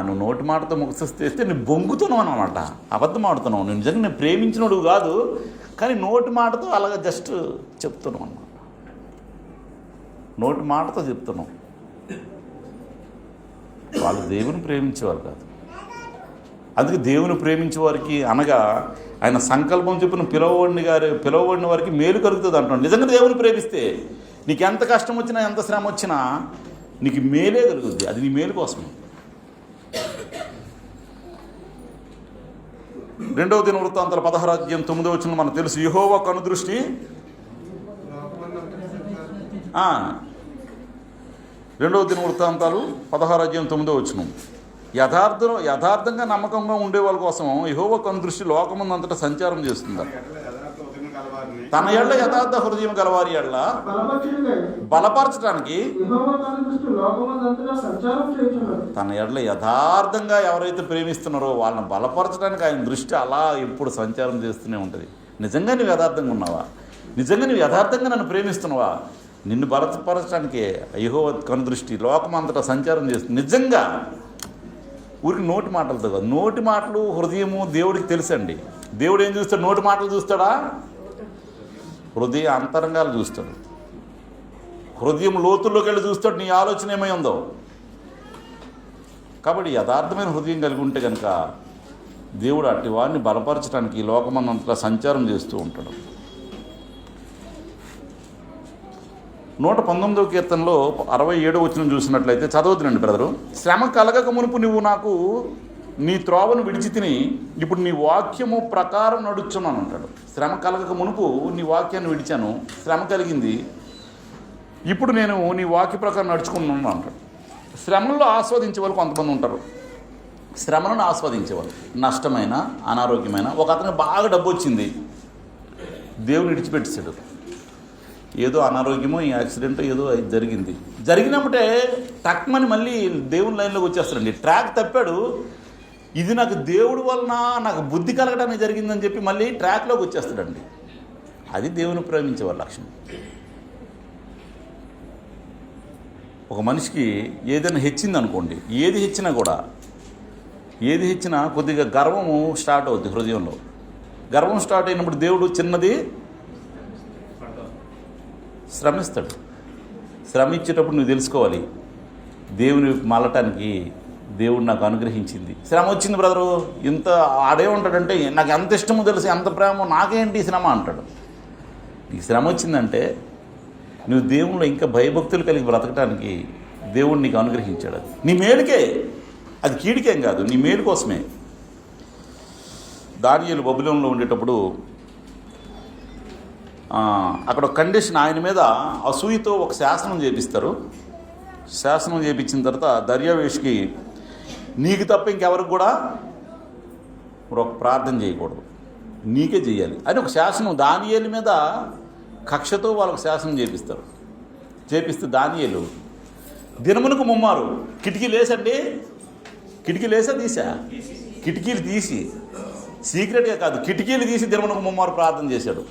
నువ్వు నోటి మాటతో ముఖస్తుతి చేస్తే నువ్వు బొంగుతున్నావు అనమాట, అబద్ధం ఆడుతున్నావు. నువ్వు నిజంగా నేను ప్రేమించినోడు కాదు, కానీ నోటి మాటతో అలాగ జస్ట్ చెప్తున్నావు అన్నమాట. నోటి మాటతో చెప్తున్నావు. వాళ్ళు దేవుని ప్రేమించేవారు కాదు. అందుకే దేవుని ప్రేమించే వారికి అనగా ఆయన సంకల్పం చెప్పిన పిలవబడిన వారికి మేలు కలుగుతుంది అంటున్నాడు. నిజంగా దేవుని ప్రేమిస్తే నీకు ఎంత కష్టం వచ్చినా, ఎంత శ్రమ వచ్చినా నీకు మేలే కలుగుద్ది. అది నీ మేలు కోసం. 2వ దినవృత్తాంతాలు 16:9 మనకు తెలుసు. యెహోవా కనుదృష్టి 2వ దినవృత్తాంతాలు 16:9 యథార్థంగా నమ్మకంగా ఉండే వాళ్ళ కోసం యెహోవా కనుదృష్టి లోకమందంతటా సంచారం చేస్తుంది. తన ఎడ్ల యథార్థ హృదయం గలవారి ఎడ్ల బలపరచడానికి, తన ఎడ్ల యథార్థంగా ఎవరైతే ప్రేమిస్తున్నారో వాళ్ళని బలపరచడానికి ఆయన దృష్టి అలా ఎప్పుడు సంచారం చేస్తూనే ఉంటుంది. నిజంగా నువ్వు యథార్థంగా ఉన్నావా? నిజంగా నువ్వు యథార్థంగా నన్ను ప్రేమిస్తున్నావా? నిన్ను బలపరచడానికి యెహోవా కనుదృష్టి లోకమంతటా సంచారం చేస్తుంది. నిజంగా ఊరికి నోటి మాటలతో కాదు, నోటి మాటలు హృదయము దేవుడికి తెలుసండి. దేవుడు ఏం చూస్తాడు? నోటి మాటలు చూస్తాడా? హృదయ అంతరంగాలు చూస్తాడు. హృదయం లోతుల్లోకి వెళ్ళి చూస్తాడు నీ ఆలోచన ఏమై ఉందో. కాబట్టి యథార్థమైన హృదయం కలిగి ఉంటే కనుక దేవుడు అట్టి వారిని బలపరచడానికి ఈ లోకమంతా సంచారం చేస్తూ ఉంటాడు. 119వ కీర్తనలో 67వ వచనం చూసినట్లయితే చదవద్దునండి బ్రదరు. శ్రమ కలగక మునుపు నువ్వు నాకు నీ త్రోవను విడిచి తిని ఇప్పుడు నీ వాక్యము ప్రకారం నడుచున్నాను అంటాడు. శ్రమ కలగక మునుపు నీ వాక్యాన్ని విడిచాను, శ్రమ కలిగింది, ఇప్పుడు నేను నీ వాక్య ప్రకారం నడుచుకున్నాను అంటాడు. శ్రమల్లో ఆస్వాదించే వాళ్ళు కొంతమంది ఉంటారు. శ్రమలను ఆస్వాదించేవాళ్ళు, నష్టమైన అనారోగ్యమైన. ఒక అతనికి బాగా డబ్బు వచ్చింది, దేవుని విడిచిపెట్టేశాడు. ఏదో అనారోగ్యమో యాక్సిడెంట్ ఏదో జరిగింది. జరిగినప్పుడే టక్మని మళ్ళీ దేవుని లైన్లోకి వచ్చేస్తాడండి. ట్రాక్ తప్పాడు, ఇది నాకు దేవుడి వలన నాకు బుద్ధి కలగడానికి జరిగిందని చెప్పి మళ్ళీ ట్రాక్లోకి వచ్చేస్తాడండి. అది దేవుని ప్రేమించే వాళ్ళ లక్షణం. ఒక మనిషికి ఏదైనా హెచ్చింది అనుకోండి, ఏది హెచ్చినా కొద్దిగా గర్వము స్టార్ట్ అవుద్ది హృదయంలో. గర్వం స్టార్ట్ అయినప్పుడు దేవుడు చిన్నది శ్రమిస్తాడు. శ్రమించేటప్పుడు నువ్వు తెలుసుకోవాలి, దేవుని మళ్ళటానికి దేవుడు నాకు అనుగ్రహించింది. శ్రమ వచ్చింది బ్రదరు, ఇంత ఆడే ఉంటాడంటే నాకు ఎంత ఇష్టమో తెలుసు, ఎంత ప్రేమో, నాకేంటి శ్రమ అంటాడు. నీకు శ్రమ వచ్చిందంటే నువ్వు దేవునిలో ఇంకా భయభక్తులు కలిగి బ్రతకటానికి దేవుడు నీకు అనుగ్రహించాడు. అది నీ మేలుకే, అది కీడికేం కాదు, నీ మేలు కోసమే. దానియేలు బబులోనులో ఉండేటప్పుడు అక్కడ ఒక కండిషన్, ఆయన మీద అసూయతో ఒక శాసనం చేపిస్తారు. శాసనం చేపించిన తర్వాత దర్యావేష్కి నీకు తప్ప ఇంకెవరికి కూడా ఒక ప్రార్థన చేయకూడదు, నీకే చేయాలి అని ఒక శాసనం. దానియేలు మీద కక్షతో వాళ్ళకు శాసనం చేపిస్తారు. చేపిస్తే దానియేలు దినమునకు ముమ్మారు కిటికీలు వేసండి, కిటికీలు వేసా తీసా, కిటికీలు తీసి సీక్రెట్గా కాదు, కిటికీలు తీసి దినమునకు ముమ్మారు ప్రార్థన చేశాడు.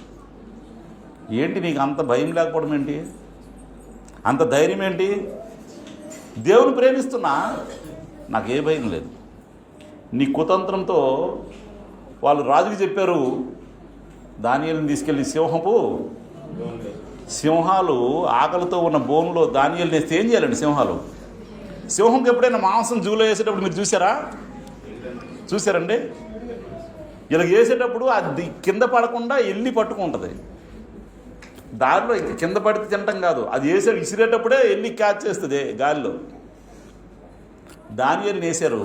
ఏంటి నీకు అంత భయం లేకపోవడం ఏంటి, అంత ధైర్యం ఏంటి? దేవుని ప్రేమిస్తున్నా నాకు ఏ భయం లేదు. నీ కుతంత్రంతో వాళ్ళు రాజుకి చెప్పారు, దానియేలుని తీసుకెళ్ళి సింహాలు ఆకలితో ఉన్న బోన్లో దానియేలుని వేస్తే ఏం చేయాలండి? సింహంకి ఎప్పుడైనా మాంసం జూలో వేసేటప్పుడు మీరు చూసారండి? ఇలా వేసేటప్పుడు అది కింద పడకుండా వెళ్ళి పట్టుకుంటుంది. దారిలో కింద పడితే తినటం కాదు, అది విసిరేటప్పుడే వెళ్ళి క్యాచ్ చేస్తుంది గాలిలో. దానియేలుని వేశారు.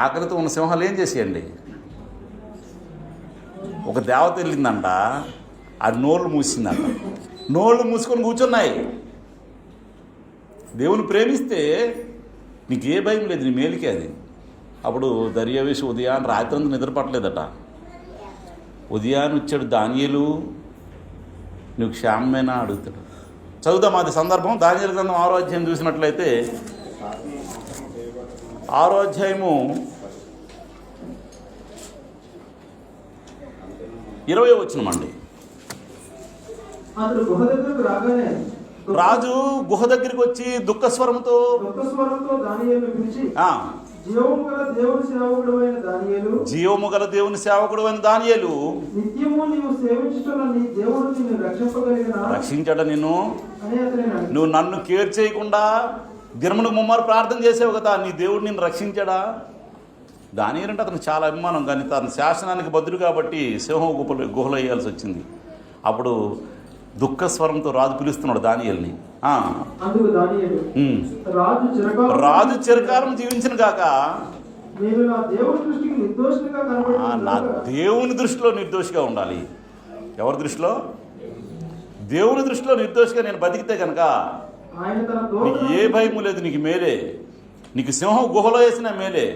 ఆకలితో ఉన్న సింహాలు ఏం చేసేయండి? ఒక దేవత వెళ్ళిందంట, అది నోళ్ళు మూసిందంట, నోళ్ళు మూసుకొని కూర్చున్నాయి. దేవుని ప్రేమిస్తే నీకు ఏ భయం లేదు, నీ మేలుకే అది. అప్పుడు దర్యావేషు ఉదయాన్ని రాత్రి నిద్రపట్టలేదట. ఉదయాన్ని వచ్చాడు, దానియేలు నువ్వు క్షేమమేనా అడుగుతాడు. చదువుదాం అది సందర్భం. దానియేలు గ్రంథం 6వ అధ్యాయం చూసినట్లయితే 6వ అధ్యాయము 20వ వచనం అండి. రాజు గుహ దగ్గరికి వచ్చి దుఃఖస్వరంతో జీవము గల దేవుని సేవకుడు అయిన దానియేలు రక్షించాడా నిన్ను? నువ్వు నన్ను కేర్ చేయకుండా దినమునకు ముమ్మారు ప్రార్థన చేసావు కదా, నీ దేవుడు నిన్ను రక్షించాడా? దానియేలు అంటే అతనికి చాలా అభిమానం, కానీ తన శాసనానికి బదులు కాబట్టి సింహం గుహలో వేయాల్సి వచ్చింది. అప్పుడు దుఃఖస్వరంతో రాజు పిలుస్తున్నాడు దానియేలుని. రాజు చిరకాలం జీవించిన కాక నా దేవుని దృష్టిలో నిర్దోషిగా ఉండాలి. ఎవరి దృష్టిలో? దేవుని దృష్టిలో నిర్దోషిగా నేను బతికితే కనుక నీకు ఏ భయము లేదు, నీకు మేలే. నీకు సింహం గుహలో వేసిన మేలే.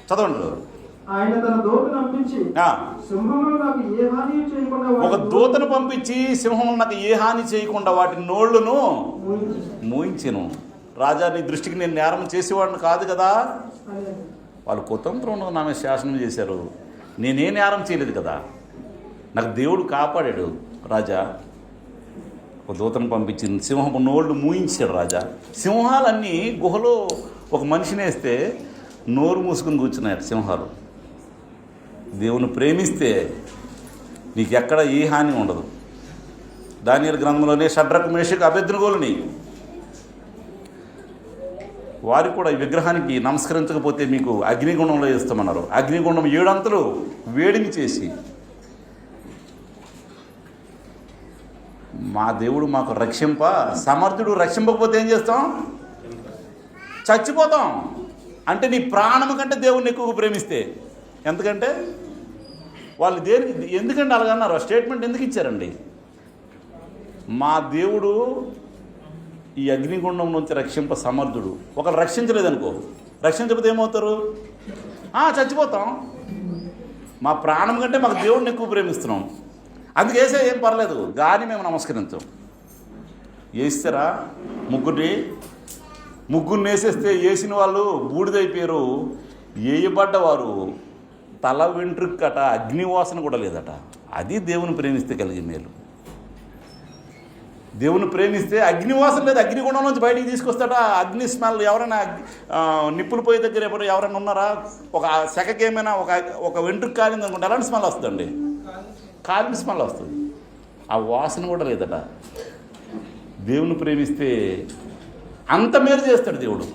చదవండి. ఒక దూతను పంపించి సింహం నాకు ఏ హాని చేయకుండా వాటి నోళ్లను మూయించెను. రాజా, నీ దృష్టికి నేను నేరం చేసేవాడిని కాదు కదా. వాళ్ళు కుతంత్రంలో నా మీద శాసనం చేశారు, నేనే నేరం చేయలేదు కదా, నాకు దేవుడు కాపాడాడు. రాజా, ఒక దూతను పంపించింది, సింహపు నోళ్ళు మూయించాడు రాజా. సింహాలన్నీ గుహలో ఒక మనిషిని వేస్తే నోరు మూసుకుని కూర్చున్నాయట సింహాలు. దేవుని ప్రేమిస్తే నీకు ఎక్కడ ఏ హాని ఉండదు. దానియేలు గ్రంథంలోనే షడ్రకు మేషకు అబేద్నెగోలుని వారు కూడా ఈ విగ్రహానికి నమస్కరించకపోతే మీకు అగ్నిగుండంలో వేస్తామన్నారు. అగ్నిగుండం 7 అంతలు వేడిని చేసి, మా దేవుడు మాకు రక్షింప సమర్థుడు. రక్షింపకపోతే ఏం చేస్తాం? చచ్చిపోతాం. అంటే నీ ప్రాణం కంటే దేవుడిని ఎక్కువగా ప్రేమిస్తే. ఎందుకంటే వాళ్ళు ఎందుకంటే అలాగన్నారు? స్టేట్మెంట్ ఎందుకు ఇచ్చారండి? మా దేవుడు ఈ అగ్నిగుండం నుంచి రక్షింప సమర్థుడు. ఒకరు రక్షించలేదనుకో, రక్షించకపోతే ఏమవుతారు? చచ్చిపోతాం. మా ప్రాణం కంటే మాకు దేవుడిని ఎక్కువ ప్రేమిస్తున్నాం. అందుకే వేసే ఏం పర్లేదు, గాని మేము నమస్కరించాం. వేస్తారా? ముగ్గురిని వేసేస్తే వేసిన వాళ్ళు బూడిదైపోయారు. వేయబడ్డవారు తల వెంట్రుకట అగ్నివాసన కూడా లేదట. అది దేవుని ప్రేమిస్తే కలిగే మేలు. దేవుని ప్రేమిస్తే అగ్నివాసన లేదు, అగ్నిగుండం నుంచి బయటికి తీసుకొస్తాట. అగ్ని స్మెల్ ఎవరైనా నిప్పులు పోయే దగ్గర ఎవరైనా ఉన్నారా? ఒక సెకకి ఏమైనా ఒక వెంట్రుక కాలింది అనుకుంటే ఎలాంటి స్మెల్ వస్తుందండి? కాలిన స్మెల్ వస్తుంది. ఆ వాసన కూడా లేదట. దేవుని ప్రేమిస్తే అంత మేలు చేస్తాడు దేవుడు.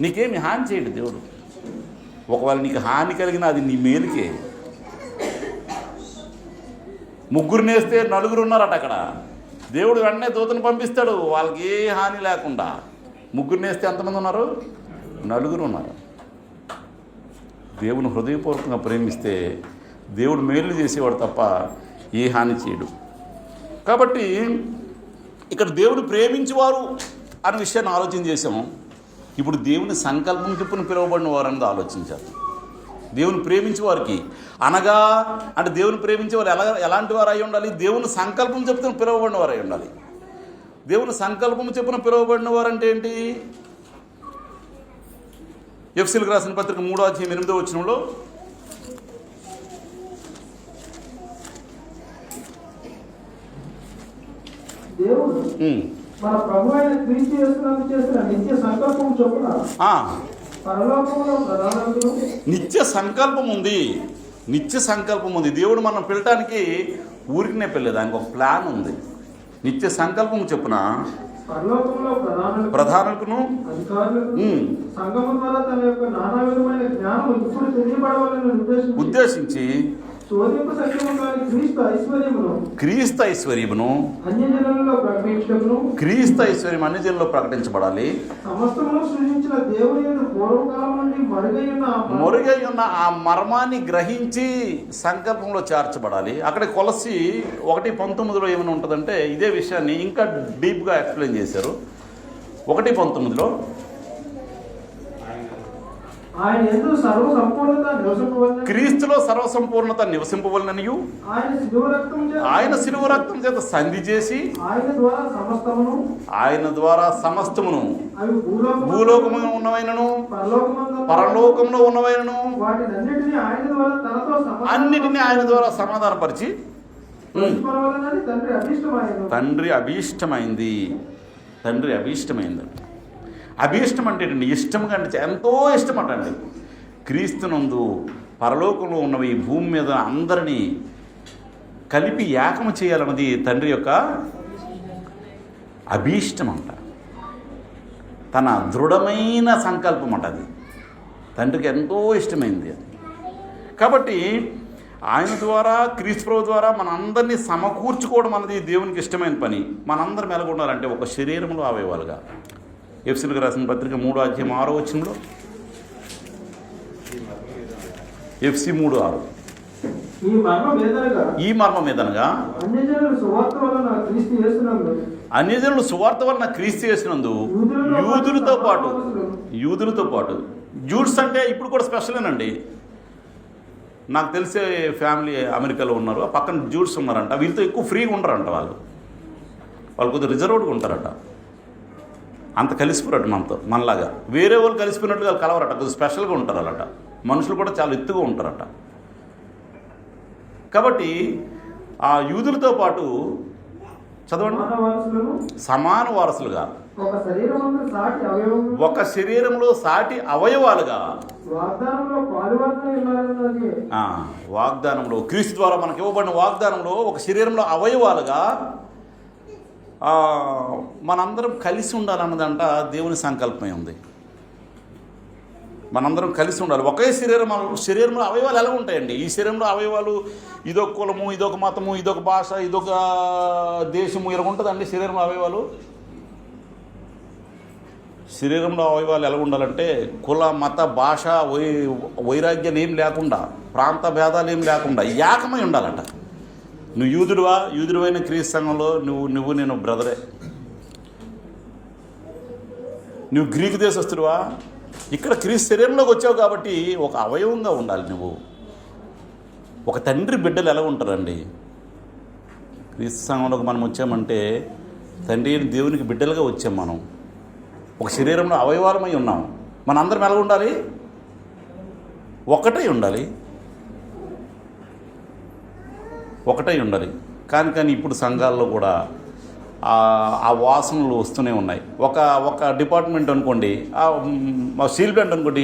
నీకేమి హాని చేయడు దేవుడు. ఒకవేళ నీకు హాని కలిగినా అది నీ మేలుకే. ముగ్గురిని వేస్తే 4 ఉన్నారట అక్కడ. దేవుడు వెంటనే దూతను పంపిస్తాడు వాళ్ళకి ఏ హాని లేకుండా. ముగ్గురిని వేస్తే ఎంతమంది ఉన్నారు? 4 ఉన్నారు. దేవుని హృదయపూర్వకంగా ప్రేమిస్తే దేవుడు మేలు చేసేవాడు తప్ప ఏ హాని చేయడు. కాబట్టి ఇక్కడ దేవుడు ప్రేమించేవారు అనే విషయాన్ని ఆలోచన చేసాము. ఇప్పుడు దేవుని సంకల్పం చొప్పున పిలువబడిన వారు అనేది ఆలోచించారు. దేవుని ప్రేమించేవారికి అనగా అంటే దేవుని ప్రేమించే వారు ఎలాంటి వారు అయి ఉండాలి? దేవుని సంకల్పం చెప్పున పిలువబడిన వారు అయి ఉండాలి. దేవుని సంకల్పం చెప్పున పిలువబడిన వారు అంటే ఏంటి? ఎఫెసీయులకు రాసిన పత్రిక 3:8 దేవుడు మన ప్రభు అయిన క్రీస్తు యేసునందు చేసిన నిత్య సంకల్పం చొప్పున పరలోకములో ప్రధానులు. నిత్య సంకల్పం ఉంది. నిత్య సంకల్పం ఉంది. దేవుడు మనం పిలటానికి ఊరికినే పిల్లలేదు, ఆయనకు ఒక ప్లాన్ ఉంది. నిత్య సంకల్పం చెప్పున పరలోకములో ప్రధానులను అధికారులకు సంఘము ద్వారా తన యొక్క నానా విధమైన జ్ఞానం ఇప్పుడు తెలియబడవాలని ఉద్దేశించి క్రీస్తు ఐశ్వర్యమును క్రీస్తు ఐశ్వర్యం అన్ని జనుల్లో ప్రకటించబడాలి. మరుగై ఉన్న ఆ మర్మాన్ని గ్రహించి సంకల్పంలో చేర్చబడాలి. అక్కడ కొలసి 1:19 ఏమైనా ఉంటుందంటే ఇదే విషయాన్ని ఇంకా డీప్గా ఎక్స్ప్లెయిన్ చేశారు. 1:19 క్రీస్తులో సర్వసంపూర్ణత నివసింపవలననియు ఆయన శిలువ రక్తం చేత సంధి చేసి ఆయన ద్వారా సమస్తమును భూలోకములో ఉన్నవైనను పరలోకంలో ఉన్నవైనను అన్నిటినీ ఆయన ద్వారా సమాధానపరిచి తండ్రి అభీష్టమైంది. అభీష్టం అంటే ఇష్టం కంటే ఎంతో ఇష్టం అంటండి. క్రీస్తునందు పరలోకంలో ఉన్నవి భూమి మీద అందరినీ కలిపి ఏకము చేయాలన్నది తండ్రి యొక్క అభీష్టం అంట. తన దృఢమైన సంకల్పం అంట. అది తండ్రికి ఎంతో ఇష్టమైంది అది. కాబట్టి ఆయన ద్వారా క్రీస్తు ప్రభు ద్వారా మనందరినీ సమకూర్చుకోవడం అన్నది దేవునికి ఇష్టమైన పని. మనందరం ఎలాగుండాలంటే ఒక శరీరంలో అవయవాలుగా. ఎఫెసీయులకు రాసిన పత్రిక 3:6 FC 3:6 ఈ మర్మం ఏదనగా అన్యజనులు సువార్త వలన క్రీస్తు యేసునందు యూదులతో పాటు జూడ్స్ అంటే ఇప్పుడు కూడా స్పెషలేనండి. నాకు తెలిసే ఫ్యామిలీ అమెరికాలో ఉన్నారు, ఆ పక్కన జూడ్స్ ఉన్నారంట. వీళ్ళతో ఎక్కువ ఫ్రీగా ఉండరంట. వాళ్ళు కొద్దిగా రిజర్వ్డ్గా ఉంటారట. అంత కలిసిపోరట మనలాగా. వేరే వాళ్ళు కలిసిపోయినట్టుగా వాళ్ళు కలవరట. కొద్దిగా స్పెషల్గా ఉంటారు అలాట. మనుషులు కూడా చాలా ఎత్తుగా ఉంటారట. కాబట్టి ఆ యూదులతో పాటు చదవండి. సమాన వారసులను, సమాన వారసులుగా, ఒక శరీరమందు సాటి అవయవములు, ఒక శరీరంలో సాటి అవయవాలుగా, వాగ్దానంలో పాలువారులై ఉన్నారన్నది. వాగ్దానంలో, క్రీస్తు ద్వారా మనకు ఇవ్వబడిన వాగ్దానంలో ఒక శరీరంలో అవయవాలుగా మనందరం కలిసి ఉండాలన్నదంట దేవుని సంకల్పమే ఉంది. మనందరం కలిసి ఉండాలి. ఒకే శరీరంలో అవయవాలు ఎలా ఉంటాయండి? ఈ శరీరంలో అవయవాలు ఇదొక కులము, ఇదొక మతము, ఇదొక భాష, ఇదొక దేశము, ఇలా ఉంటుందండి శరీరంలో అవయవాలు. శరీరంలో అవయవాలు ఎలా ఉండాలంటే కుల, మత, భాష, వైరాగ్యాలు ఏం లేకుండా, ప్రాంత భేదాలు ఏం లేకుండా ఏకమై ఉండాలంట. నువ్వు యూదుడువైన క్రీస్తు సంఘంలో నువ్వు నేను బ్రదరే. నువ్వు గ్రీకు దేశస్తుడువా, ఇక్కడ క్రీస్తు శరీరంలోకి వచ్చావు కాబట్టి ఒక అవయవంగా ఉండాలి. నువ్వు ఒక తండ్రి బిడ్డలు ఎలా ఉంటారండి? క్రీస్తు సంఘంలోకి మనం వచ్చామంటే తండ్రి దేవునికి బిడ్డలుగా వచ్చాం. మనం ఒక శరీరంలో అవయవాలమై ఉన్నాం. మనందరం ఎలా ఉండాలి? ఒకటై ఉండాలి. కానీ ఇప్పుడు సంఘాల్లో కూడా ఆ వాసనలు వస్తూనే ఉన్నాయి. ఒక డిపార్ట్మెంట్ అనుకోండి, స్టీల్ ప్లాంట్ అనుకోండి,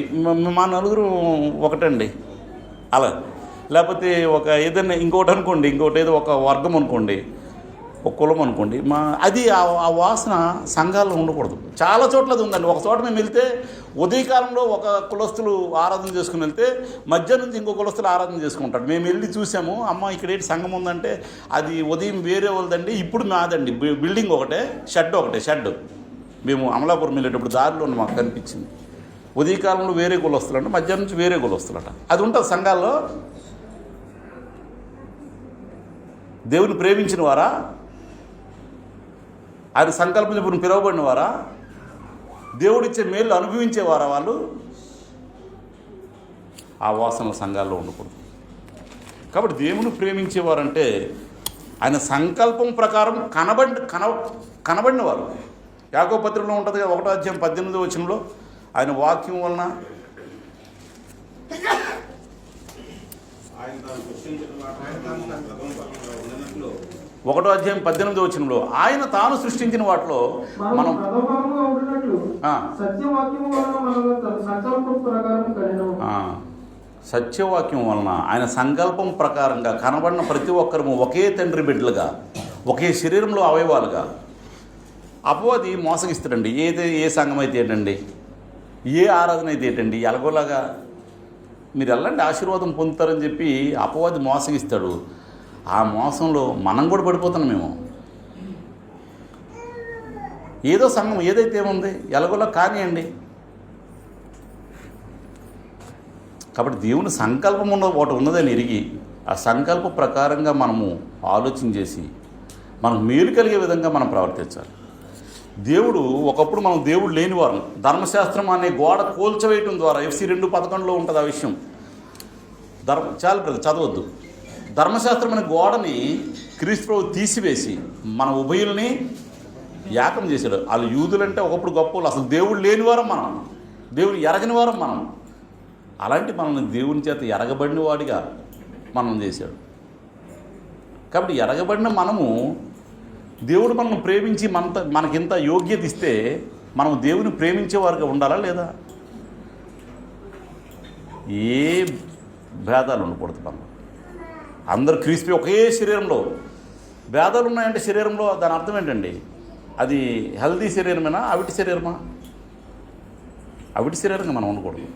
మా నలుగురు ఒకటండి అలా. లేకపోతే ఏదైనా ఇంకోటి అనుకోండి, ఏదో ఒక వర్గం అనుకోండి, ఒక కులం అనుకోండి, అది ఆ వాసన సంఘాల్లో ఉండకూడదు. చాలా చోట్ల అది ఉందండి. ఒక చోట మేము వెళ్తే ఉదయకాలంలో ఒక కులస్తులు ఆరాధన చేసుకుని వెళ్తే మధ్యాహ్నం నుంచి ఇంకో కులస్తులు ఆరాధన చేసుకుంటాడు. మేము వెళ్ళి చూసాము, అమ్మ ఇక్కడ ఏంటి సంఘం ఉందంటే అది ఉదయం వేరే వాళ్ళదండి, ఇప్పుడు మాదండి. బిల్డింగ్ ఒకటే, షెడ్. మేము అమలాపురం వెళ్ళేటప్పుడు దారిలో మాకు కనిపించింది. ఉదయకాలంలో వేరే కులస్తులు అంటే మధ్యాహ్నం నుంచి వేరే కులస్తులట. అది ఉంటుంది సంఘాల్లో. దేవుని ప్రేమించిన వారా, ఆయన సంకల్పం చెప్పుకుని పిలువబడిన వారా, దేవుడిచ్చే మేలు అనుభవించేవారా వాళ్ళు? ఆ వాసన సంఘాల్లో ఉండకూడదు. కాబట్టి దేవుని ప్రేమించేవారంటే ఆయన సంకల్పం ప్రకారం కనబడిన వారు. యాకోబు పత్రికలో ఉంటుంది కదా, 1వ అధ్యాయం 18వ వచనంలో ఆయన వాక్యం వలన ఒకటో అధ్యాయం 18వ వచనంలో ఆయన తాను సృష్టించిన వాటిలో మనం సత్యవాక్యం వలన ఆయన సంకల్పం ప్రకారంగా కనబడిన ప్రతి ఒక్కరము ఒకే తండ్రి బిడ్డలుగా, ఒకే శరీరంలో అవయవాలుగా. అపవాది మోసగిస్తాడండి. ఏ సంఘం అయితే ఏంటండి, ఏ ఆరాధన అయితే ఏంటండి, ఎలాగోలాగా మీరు వెళ్ళండి ఆశీర్వాదం పొందుతారని చెప్పి అపవాది మోసగిస్తాడు. ఆ మోసంలో మనం కూడా పడిపోతున్నాం. మేము ఏదో సంఘం ఏదైతే ఏముంది ఎలాగోలా కానివ్వండి. కాబట్టి దేవుని సంకల్పం ఒకటి ఉన్నదని ఎరిగి ఆ సంకల్ప ప్రకారంగా మనము ఆలోచన చేసి మనకు మేలు కలిగే విధంగా మనం ప్రవర్తించాలి. దేవుడు ఒకప్పుడు మనం దేవుడు లేనివారం. ధర్మశాస్త్రం అనే గోడ కూల్చవేయటం ద్వారా FC 2:11 ఉంటుంది ఆ విషయం. చాలా చదవద్దు. ధర్మశాస్త్రం అనే గోడని క్రీస్తు ప్రభు తీసివేసి మన ఉభయుల్ని ఏకం చేశాడు. వాళ్ళు యూదులంటే ఒకప్పుడు గొప్పలు, అసలు దేవుడు లేనివారం మనం, దేవుడు ఎరగని వారం మనం. అలాంటి మనల్ని దేవుని చేత ఎరగబడిన వాడిగా మనం చేశాడు. కాబట్టి ఎరగబడిన మనము దేవుడు మనల్ని ప్రేమించి మనకింత యోగ్యత ఇస్తే మనం దేవుని ప్రేమించేవారుగా ఉండాలా లేదా? ఏ భేదాలు ఉండకూడదు. మనం అందరు క్రీస్తు ఒకే శరీరంలో. భేదాలు ఉన్నాయంటే శరీరంలో దాని అర్థం ఏంటండి? అది హెల్దీ శరీరమేనా, అవిటి శరీరమా? అవిటి శరీరంగా మనం ఉండకూడదు.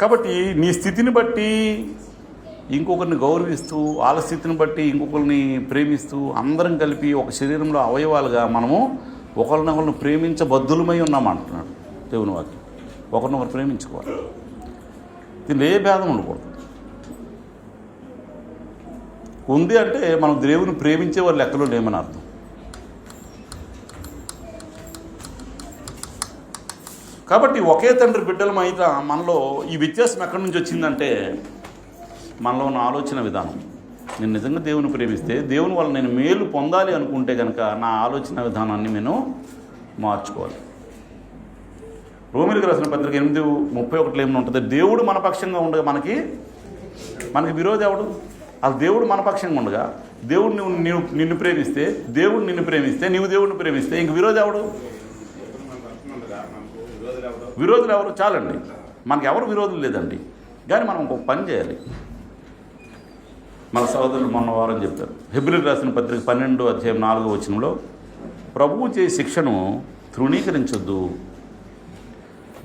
కాబట్టి నీ స్థితిని బట్టి ఇంకొకరిని గౌరవిస్తూ, వాళ్ళ స్థితిని బట్టి ఇంకొకరిని ప్రేమిస్తూ అందరం కలిపి ఒక శరీరంలో అవయవాలుగా మనము ఒకరినొకరిని ప్రేమించబద్ధులమై ఉన్నామంటున్నాడు దేవుని వాక్యం. ఒకరినొకరు ప్రేమించుకోవాలి. దీనిలో ఏ భేదం ఉండకూడదు. ఉంది అంటే మనం దేవుని ప్రేమించే వాళ్ళు లెక్కలో లేమని అర్థం. కాబట్టి ఒకే తండ్రి బిడ్డలం అయితే మనలో ఈ వ్యత్యాసం ఎక్కడి నుంచి వచ్చిందంటే మనలో ఉన్న ఆలోచన విధానం. నేను నిజంగా దేవుని ప్రేమిస్తే దేవుని వల్ల నేను మేలు పొందాలి అనుకుంటే కనుక నా ఆలోచన విధానాన్ని నేను మార్చుకోవాలి. రోమీయులకు రాసిన పత్రిక 8:31 ఏమైనా ఉంటుంది, దేవుడు మన పక్షంగా ఉండగా మనకి విరోధి ఎవడు? అసలు దేవుడు మన పక్షంగా ఉండగా దేవుడు నిన్ను ప్రేమిస్తే దేవుడు నిన్ను ప్రేమిస్తే నీవు దేవుడిని ప్రేమిస్తే ఇంక విరోధి ఎవడు? విరోధులు ఎవరు? చాలండి, మనకు ఎవరు విరోధులు లేదండి. కానీ మనం ఒక పని చేయాలి. మన సోదరులు మొన్న వారం చెప్పారు, హెబ్రీయులకు రాసిన పత్రిక 12:4 ప్రభువు చేసే శిక్షను తృణీకరించొద్దు.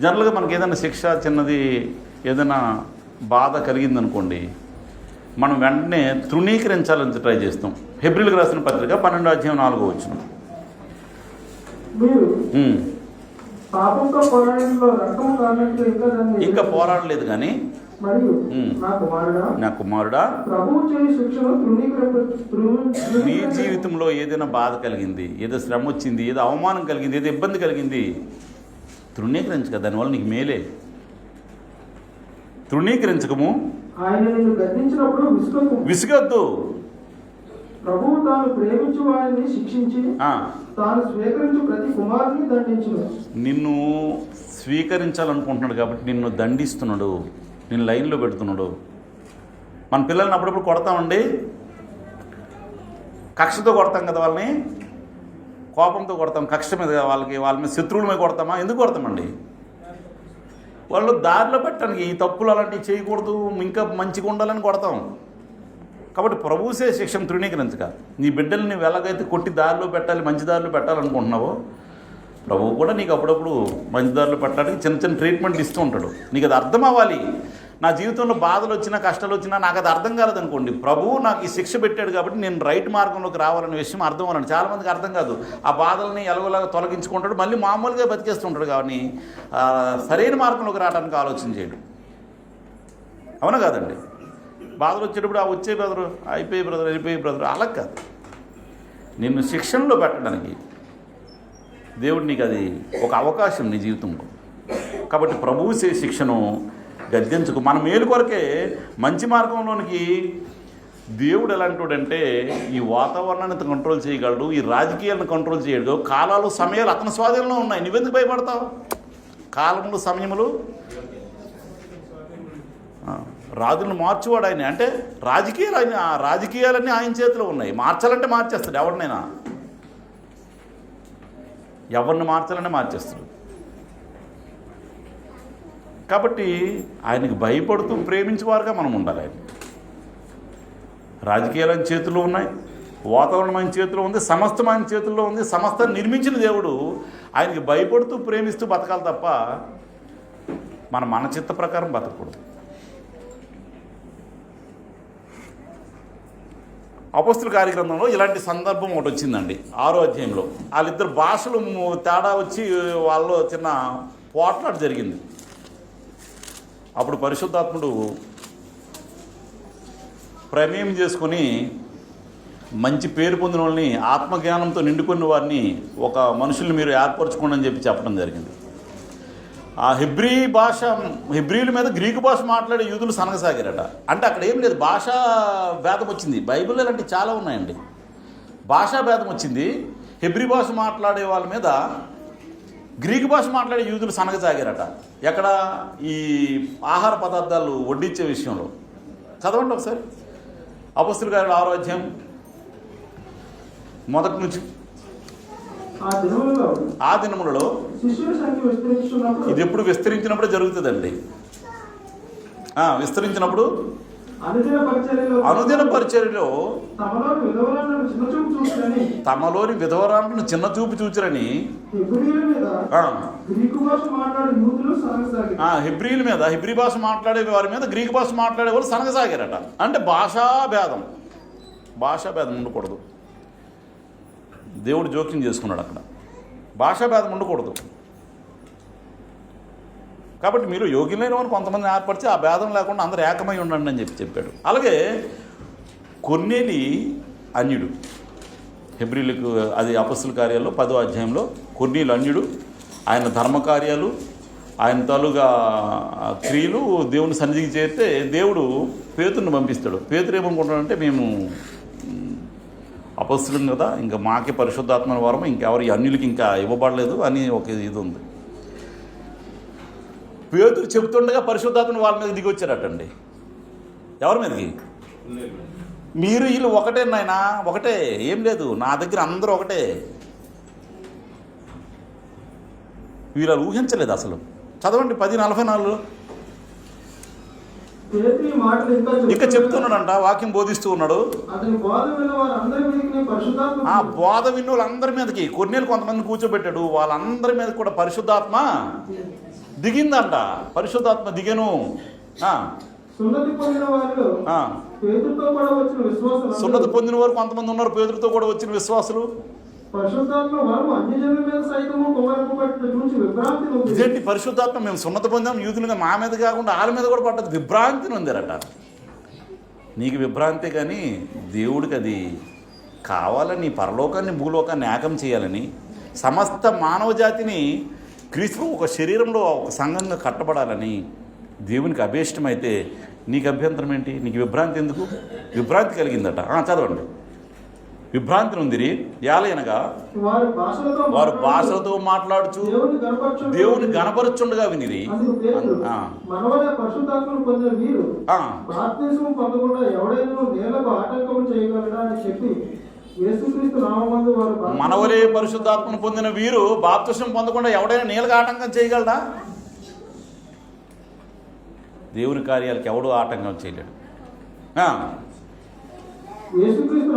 జనరల్గా మనకి ఏదైనా శిక్ష చిన్నది ఏదైనా బాధ కలిగిందనుకోండి, మనం వెంటనే తృణీకరించాలని ట్రై చేస్తాం. హెబ్రీయులకు రాసిన పత్రిక 12:4 మీరు పాపంతో పోరాటంలో రక్తము కారణంగా ఇంకా పోరాడలేదు కానీ మరియు నా కుమారుడా ప్రభువు చేసే శిక్షను నీ జీవితంలో ఏదైనా బాధ కలిగింది, ఏదో శ్రమ వచ్చింది, ఏదో అవమానం కలిగింది, ఏదో ఇబ్బంది కలిగింది, తృణీకరించు కదా, దానివల్ల నీకు మేలే. తృణీకరించకము, ఆయన నిన్ను గద్దించినప్పుడు విసుగొద్దు. ప్రభువు తాను ప్రేమించు వారిని శిక్షించి తాను స్వీకరించు ప్రతి కుమారుని దండించును. నిన్ను స్వీకరించాలనుకుంటున్నాడు కాబట్టి నిన్ను దండిస్తున్నాడు, నిన్ను లైన్లో పెడుతున్నాడు. మన పిల్లల్ని అప్పుడప్పుడు కొడతామండి, కక్షతో కొడతాం కదా, వాళ్ళని కోపంతో కొడతాం, కక్ష మీద వాళ్ళ మీద శత్రువుల మీద కొడతామా? ఎందుకు కొడతామండి? వాళ్ళు దారిలో పెట్టడానికి, ఈ తప్పులు అలాంటివి చేయకూడదు, ఇంకా మంచిగా ఉండాలని కొడతాం. కాబట్టి ప్రభువుసే శిక్షను తృణీకరించక, నీ బిడ్డల్ని ఎలాగైతే కొట్టి దారిలో పెట్టాలి, మంచి దారిలో పెట్టాలనుకుంటున్నావో, ప్రభువు కూడా నీకు అప్పుడప్పుడు మంచి దారిలో పెట్టడానికి చిన్న చిన్న ట్రీట్మెంట్ ఇస్తూ ఉంటాడు. నీకు అది అర్థం అవ్వాలి. నా జీవితంలో బాధలు వచ్చినా కష్టాలు వచ్చినా నాకు అది అర్థం కాలేదనుకోండి, ప్రభువు నాకు ఈ శిక్ష పెట్టాడు కాబట్టి నేను రైట్ మార్గంలోకి రావాలనే విషయం అర్థం అవ్వాలండి. చాలామందికి అర్థం కాదు. ఆ బాధల్ని ఎలాగోలాగా తొలగించుకుంటాడు, మళ్ళీ మామూలుగా బతికేస్తుంటాడు. కానీ సరైన మార్గంలోకి రావడానికి ఆలోచన చేయడు. అవునా కాదండి? బాధలు వచ్చేటప్పుడు ఆ వచ్చే బ్రదరు అయిపోయి బ్రదర్ వెళ్ళిపోయి బ్రదర్ అలా కాదు. నిన్ను శిక్షణలో పెట్టడానికి దేవుడు నీకు అది ఒక అవకాశం నీ జీవితంలో. కాబట్టి ప్రభువు చే శిక్షను గద్దించుకు. మన మేలు కొరకే మంచి మార్గంలోనికి దేవుడు ఎలాంటివాడంటే ఈ వాతావరణాన్ని కంట్రోల్ చేయగలడు, ఈ రాజకీయాలను కంట్రోల్ చేయగలడు. కాలాలు సమయాలు అతని స్వాధీనంలో ఉన్నాయి. నువ్వెందుకు భయపడతావు? కాలములు సమయములు రాజులను మార్చువాడు ఆయన. అంటే రాజకీయాలన్నీ ఆయన చేతిలో ఉన్నాయి. మార్చాలంటే మార్చేస్తాడు ఎవరినైనా. ఎవరిని మార్చాలంటే మార్చేస్తాడు. కాబట్టి ఆయనకి భయపడుతూ ప్రేమించేవారుగా మనం ఉండాలి. ఆయన రాజకీయాలు ఆయన చేతుల్లో ఉన్నాయి, వాతావరణం ఆయన చేతిలో ఉంది, సమస్తం ఆయన చేతుల్లో ఉంది. సమస్తాన్ని నిర్మించిన దేవుడు ఆయనకి భయపడుతూ ప్రేమిస్తూ బతకాలి తప్ప మన చిత్త ప్రకారం బతకూడదు. అపోస్తుల కార్యగ్రంథంలో ఇలాంటి సందర్భం ఒకటి వచ్చిందండి. 6వ అధ్యాయంలో వాళ్ళిద్దరు భాషలు తేడా వచ్చి వాళ్ళు చిన్న పోట్లాట జరిగింది. అప్పుడు పరిశుద్ధాత్ముడు ప్రమేయం చేసుకొని మంచి పేరు పొందిన వాళ్ళని, ఆత్మజ్ఞానంతో నిండుకున్న వారిని, ఒక మనుషుల్ని మీరు ఏర్పరచుకోండి అని చెప్పడం జరిగింది. ఆ హెబ్రీల మీద గ్రీకు భాష మాట్లాడే యూదులు సనగసాగారట. అంటే అక్కడ ఏం లేదు, భాషా భేదం వచ్చింది. బైబిల్లో ఇలాంటివి చాలా ఉన్నాయండి. భాషా భేదం వచ్చింది. హెబ్రీ భాష మాట్లాడే వాళ్ళ మీద గ్రీకు భాష మాట్లాడే యూదులు సనగసాగారట. ఎక్కడ? ఈ ఆహార పదార్థాలు వడ్డించే విషయంలో. చదవండి ఒకసారి అపోస్తుల కార్యాలు 6వ అధ్యాయం 1 నుంచి. ఆ దినములలో ఇది ఎప్పుడు విస్తరించినప్పుడే జరుగుతుందండి. విస్తరించినప్పుడు అనుదిన పరిచర్యలో తమలోని విధవరాలను చిన్న చూపు చూచురని హెబ్రీల మీద, హెబ్రీ భాష మాట్లాడే వారి మీద గ్రీకు భాష మాట్లాడే వాళ్ళు సనగసాగారట. అంటే భాషా భేదం ఉండకూడదు. దేవుడు జోక్యం చేసుకున్నాడు అక్కడ. భాషా భేదం ఉండకూడదు. కాబట్టి మీరు యోగ్యులైన వారు కొంతమంది ఏర్పరిచి ఆ భేదం లేకుండా అందరూ ఏకమై ఉండండి అని చెప్పాడు. అలాగే కొర్నేలి అన్యుడు, హెబ్రీలకు అది అపొస్తలుల కార్యాల్లో 10వ అధ్యాయంలో కొర్నేలి అన్యుడు. ఆయన ధర్మకార్యాలు, ఆయన తాలూగా క్రియలు దేవుని సన్నిధికి చేరితే దేవుడు పేతురుని పంపిస్తాడు. పేతురు ఏమనుకుంటాడంటే, మేము అపొస్తలులం కదా, ఇంకా మాకే పరిశుద్ధాత్మ వరం ఇంకెవరు అన్యులకి ఇంకా ఇవ్వబడలేదు అని ఒక ఇది ఉంది. పేతురు చెబుతుండగా పరిశుద్ధాత్మ వాళ్ళ మీద దిగి వచ్చారటండి. ఎవరి మీదకి? మీరు వీళ్ళు ఒకటే నాయనా, ఒకటే, ఏం లేదు. నా దగ్గర అందరూ ఒకటే. వీళ్ళు ఊహించలేదు అసలు. చదవండి 10:44. పేతురు ఈ మాటలు ఇంకా చెప్తున్నాడంట, వాక్యం బోధిస్తూ ఉన్నాడు. అతని బోధ విన్న వారందరి మీదకి పరిశుద్ధాత్మ ఆ బోధ విన్న వాళ్ళందరి మీదకి, కొన్నేళ్ళు కొంతమంది కూర్చోబెట్టాడు, వాళ్ళందరి మీద కూడా పరిశుద్ధాత్మ దిగిందంట. పరిశుద్ధాత్మ దిగను. సున్నతి పొందిన వారిలో పేతురుతో కూడా వచ్చిన విశ్వాసులు, సున్నతి పొందిన వారు కొంతమంది ఉన్నారు, పేతురుతో కూడా వచ్చిన విశ్వాసులు. పరిశుద్ధాత్మ వరం అన్యజనుల మీద సైతము కుమరింపబడిన చూసి విభ్రాంతి ఉంది. ఇదేంటి పరిశుద్ధాత్మ, మేము సున్నతి పొందాం యూదులుగా, మా మీద కాకుండా వాళ్ళ మీద కూడా పడ్డది. విభ్రాంతిని ఉందారట. నీకు విభ్రాంతి, కానీ దేవుడికి అది కావాలని, పరలోకాన్ని భూలోకాన్ని ఏకం చేయాలని, సమస్త మానవ జాతిని క్రీస్తు ఒక శరీరంలో ఒక సంఘంగా కట్టబడాలని దేవునికి అభీష్టమైతే నీకు అభ్యంతరం ఏంటి? నీకు విభ్రాంతి ఎందుకు? విభ్రాంతి కలిగిందట. చదవండి. విభ్రాంతి ఉంది. యాలయనగా వారు భాషలతో మాట్లాడుచు దేవుని గణపరచుండగా వినిరి. మనవలే పరిశుద్ధాత్మను పొందిన వీరు బాప్తిసం పొందకుండా ఎవడైనా నీళ్ళకి ఆటంకం చేయగలడా? దేవుని కార్యాలకు ఎవడు ఆటంకం చేయలేడు. యేసుక్రీస్తు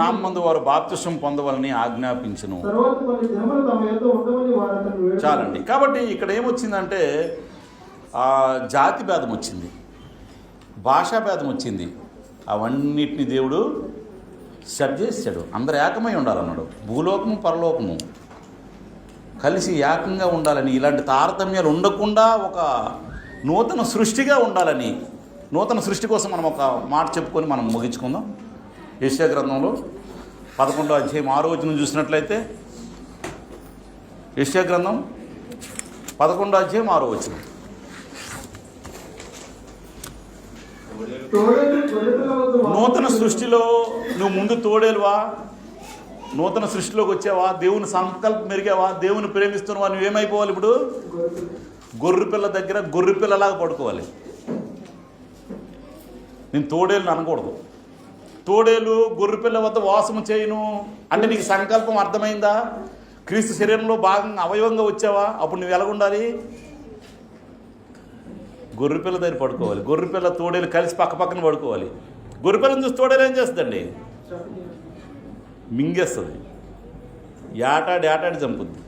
నామమందు వారు బాప్తిసం పొందవాలని ఆజ్ఞాపించును. చాలండి. కాబట్టి ఇక్కడ ఏమొచ్చిందంటే జాతి భేదం వచ్చింది, భాషా భేదం వచ్చింది. అవన్నిటిని దేవుడు సెట్ చేశాడు. అందరు ఏకమై ఉండాలన్నాడు. భూలోకము పరలోకము కలిసి ఏకంగా ఉండాలని, ఇలాంటి తారతమ్యాలు ఉండకుండా ఒక నూతన సృష్టిగా ఉండాలని, నూతన సృష్టి కోసం మనం ఒక మాట చెప్పుకొని మనం ముగించుకుందాం. యెషయా గ్రంథంలో 11వ అధ్యాయం 6వ వచనం చూసినట్లయితే, యెషయా గ్రంథం 11వ అధ్యాయం 6వ వచనం. నూతన సృష్టిలో నువ్వు ముందు తోడేలువా? నూతన సృష్టిలోకి వచ్చావా? దేవుని సంకల్పం మెరిగావా? దేవుని ప్రేమిస్తున్నావా? నువ్వేమైపోవాలి? ఇప్పుడు గొర్రెపిల్ల దగ్గర గొర్రెపిల్లలాగా పడుకోవాలి. నేను తోడేలు అనకూడదు. తోడేలు గొర్రెపిల్ల వద్ద వాసము చేయను అంటే నీకు సంకల్పం అర్థమైందా? క్రీస్తు శరీరంలో భాగంగా అవయవంగా వచ్చావా? అప్పుడు నువ్వు ఎలాగుండాలి? గొర్రెపిల్ల దగ్గర పడుకోవాలి. గొర్రెపిల్ల తోడేలు కలిసి పక్క పక్కన పడుకోవాలి. గొర్రెపిల్లని చూసి తోడేలు ఏం చేస్తుందండి? మింగేస్తుంది, ఏటాడి చంపుద్ది.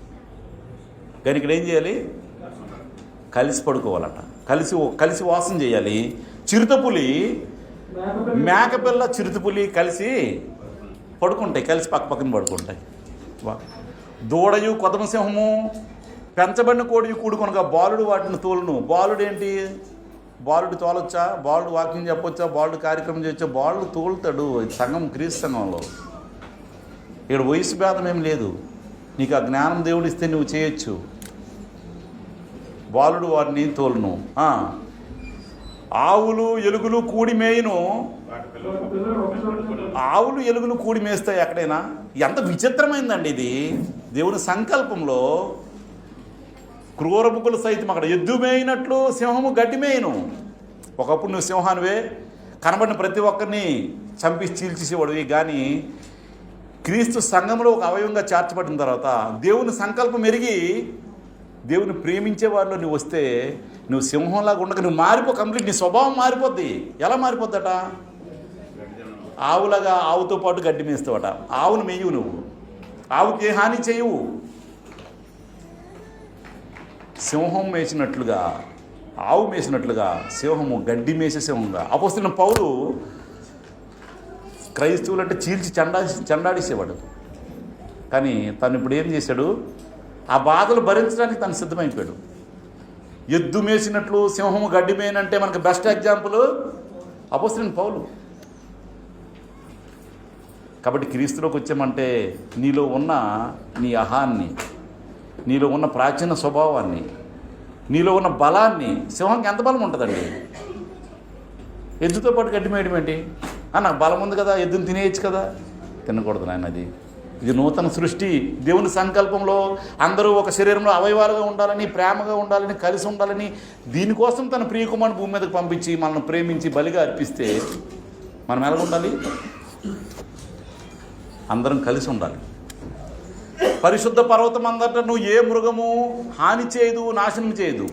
కానీ ఇక్కడ ఏం చేయాలి? కలిసి పడుకోవాలట. కలిసి వాసం చేయాలి. చిరుతపులి, మేకపిల్ల, చిరుతపులి కలిసి పడుకుంటాయి, కలిసి పక్క పక్కన పడుకుంటాయి. దూడయు కొదమ సింహము పెంచబడిన కోడియు కూడుకొనగా బాలుడు వాటిని తోలును. బాలుడు ఏంటి? బాలుడు తోలొచ్చా? బాలుడు వాకింగ్ చెప్పొచ్చా? బాలుడు కార్యక్రమం చేయొచ్చా? బాలుడు తోలుతాడు. సంఘం, క్రీస్తు సంఘంలో ఇక్కడ వయసు భేదం ఏం లేదు. నీకు ఆ జ్ఞానం దేవుడు ఇస్తే నువ్వు చేయొచ్చు. బాలుడు వారిని తోలును. ఆవులు ఎలుగులు కూడి మేయును. ఆవులు ఎలుగులు కూడి మేస్తాయి ఎక్కడైనా? ఎంత విచిత్రమైందండి ఇది. దేవుని సంకల్పంలో క్రూరముకులు సైతం అక్కడ ఎద్దు మేయినట్లు సింహము గడ్డి మేయను. ఒకప్పుడు నువ్వు సింహానివే, కనబడిన ప్రతి ఒక్కరిని చంపి చీల్చేసేవాడివి. కానీ క్రీస్తు సంఘంలో ఒక అవయవంగా చేర్చబడిన తర్వాత దేవుని సంకల్పం ఎరిగి దేవుని ప్రేమించే వారిలో నువ్వు వస్తే నువ్వు సింహంలాగా ఉండక నువ్వు మారిపో. కంప్లీట్ నీ స్వభావం మారిపోద్ది. ఎలా మారిపోద్దట? ఆవులాగా ఆవుతో పాటు గడ్డి మేస్తావట. ఆవును మేయవు నువ్వు, ఆవుకి ఏ హాని చేయవు. సింహం మేసినట్లుగా, ఆవు మేసినట్లుగా సింహము గడ్డి మేసే సింహంగా. అపోస్తలుడైన పౌలు క్రైస్తవులు అంటే చీల్చి చెండాడేసేవాడు. కానీ తను ఇప్పుడు ఏం చేశాడు? ఆ బాధలు భరించడానికి తను సిద్ధమైపోయాడు. ఎద్దు మేసినట్లు సింహము గడ్డి మేయనంటే మనకు బెస్ట్ ఎగ్జాంపుల్ అపోస్తలుడైన పౌలు. కాబట్టి క్రీస్తులోకి వచ్చామంటే నీలో ఉన్న నీ అహాన్ని, నీలో ఉన్న ప్రాచీన స్వభావాన్ని, నీలో ఉన్న బలాన్ని. సింహంకి ఎంత బలం ఉంటుందండి? ఎద్దుతో పాటు గడ్డి మేయడం ఏంటి? నాకు బలం ఉంది కదా, ఎద్దుని తినేయచ్చు కదా. తినకూడదు నాయన. అది ఇది నూతన సృష్టి. దేవుని సంకల్పంలో అందరూ ఒక శరీరంలో అవయవాలుగా ఉండాలని, ప్రేమగా ఉండాలని, కలిసి ఉండాలని, దీనికోసం తన ప్రియకుమారుని భూమి మీదకి పంపించి మనల్ని ప్రేమించి బలిగా అర్పిస్తే మనం ఎలా ఉండాలి? అందరం కలిసి ఉండాలి. పరిశుద్ధ పర్వతం అందట నువ్వు ఏ మృగము హాని చేయదు, నాశనం చేయదు.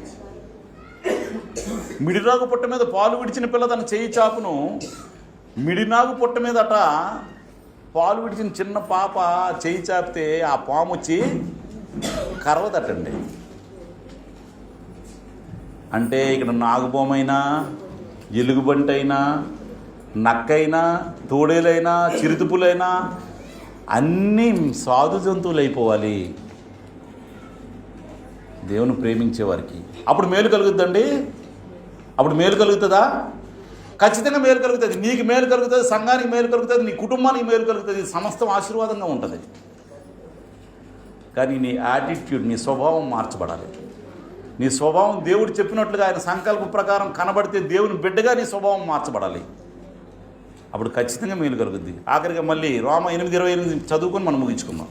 మిడినాగు పుట్ట మీద పాలు విడిచిన పిల్ల తన చేయి చాపును, మిడినాగు పుట్ట మీదట పాలు విడిచిన చిన్న పాప చేయి చాపితే ఆ పాము వచ్చి కరవదటండి. అంటే ఇక్కడ నాగుబొమైనా, ఎలుగుబంటైనా, నక్కైనా, తోడేలైనా, చిరుతుపులైనా అన్నీ సాధు జంతువులు అయిపోవాలి దేవుని ప్రేమించేవారికి. అప్పుడు మేలు కలుగుద్దండి. అప్పుడు మేలు కలుగుతుందా? ఖచ్చితంగా మేలు కలుగుతుంది. నీకు మేలు కలుగుతుంది, సంఘానికి మేలు కలుగుతుంది, నీ కుటుంబానికి మేలు కలుగుతుంది, సమస్తం ఆశీర్వాదంగా ఉంటుంది. కానీ నీ యాటిట్యూడ్, నీ స్వభావం మార్చబడాలి. నీ స్వభావం దేవుడు చెప్పినట్లుగా ఆయన సంకల్ప ప్రకారం కనబడితే దేవుని బిడ్డగా నీ స్వభావం మార్చబడాలి. అప్పుడు ఖచ్చితంగా మేలు కలుగుద్ది. ఆఖరిగా మళ్ళీ రోమ 8:28 చదువుకొని మనం ముగించుకుందాం.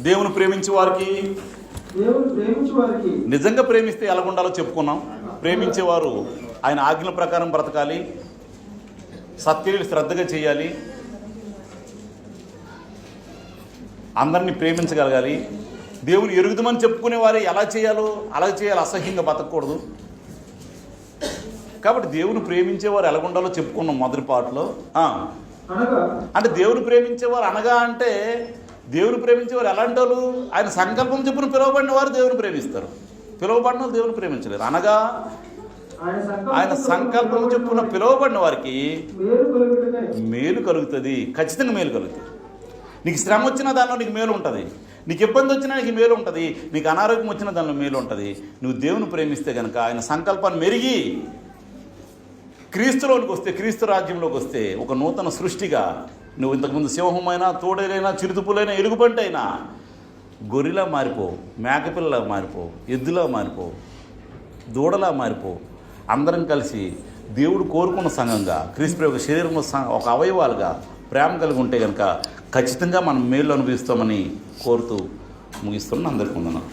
దేవుని ప్రేమించే వారికి, నిజంగా ప్రేమిస్తే ఎలా ఉండాలో చెప్పుకున్నాం. ప్రేమించేవారు ఆయన ఆజ్ఞల ప్రకారం బ్రతకాలి, సత్క్రియలు శ్రద్ధగా చేయాలి, అందరినీ ప్రేమించగలగాలి. దేవుని ఎరుగుదమని చెప్పుకునే వారే ఎలా చేయాలో అలా చేయాలి, అసహ్యంగా బతకూడదు. కాబట్టి దేవుని ప్రేమించేవారు ఎలా ఉండాలో చెప్పుకున్నాం మొదటి పాటలో. అంటే దేవుని ప్రేమించేవారు అనగా అంటే దేవుని ప్రేమించేవారు ఎలాంటి వాళ్ళు? ఆయన సంకల్పం చెప్పున పిలువబడిన వారు దేవుని ప్రేమిస్తారు, పిలువబడిన వాళ్ళు దేవుని ప్రేమించలేరు. అనగా ఆయన సంకల్పం చెప్పున పిలువబడిన వారికి మేలు కలుగుతుంది, ఖచ్చితంగా మేలు కలుగుతుంది. నీకు శ్రమ వచ్చినా దానిలో నీకు మేలు ఉంటుంది, నీకు ఇబ్బంది వచ్చినా నీకు మేలు ఉంటుంది, నీకు అనారోగ్యం వచ్చినా దానిలో మేలు ఉంటుంది. నువ్వు దేవుని ప్రేమిస్తే కనుక ఆయన సంకల్పాన్ని మెరిగి క్రీస్తులోనికి వస్తే, క్రీస్తు రాజ్యంలోకి వస్తే ఒక నూతన సృష్టిగా నువ్వు ఇంతకుముందు సింహమైనా, తోడేలైనా, చిరుతుపులైనా, ఎలుగుబంటైనా గొర్రెలా మారిపో, మేకపిల్లలా మారిపో, ఎద్దులా మారిపో, దూడలా మారిపో. అందరం కలిసి దేవుడు కోరుకున్న సంఘంగా, క్రీస్తు యొక్క శరీరంలో ఒక అవయవాలుగా ప్రేమ కలిగి ఉంటే కనుక ఖచ్చితంగా మనం మేలు అనుభవిస్తామని కోరుతూ ముగిస్తున్నాను. అందరికీ వందనాలు.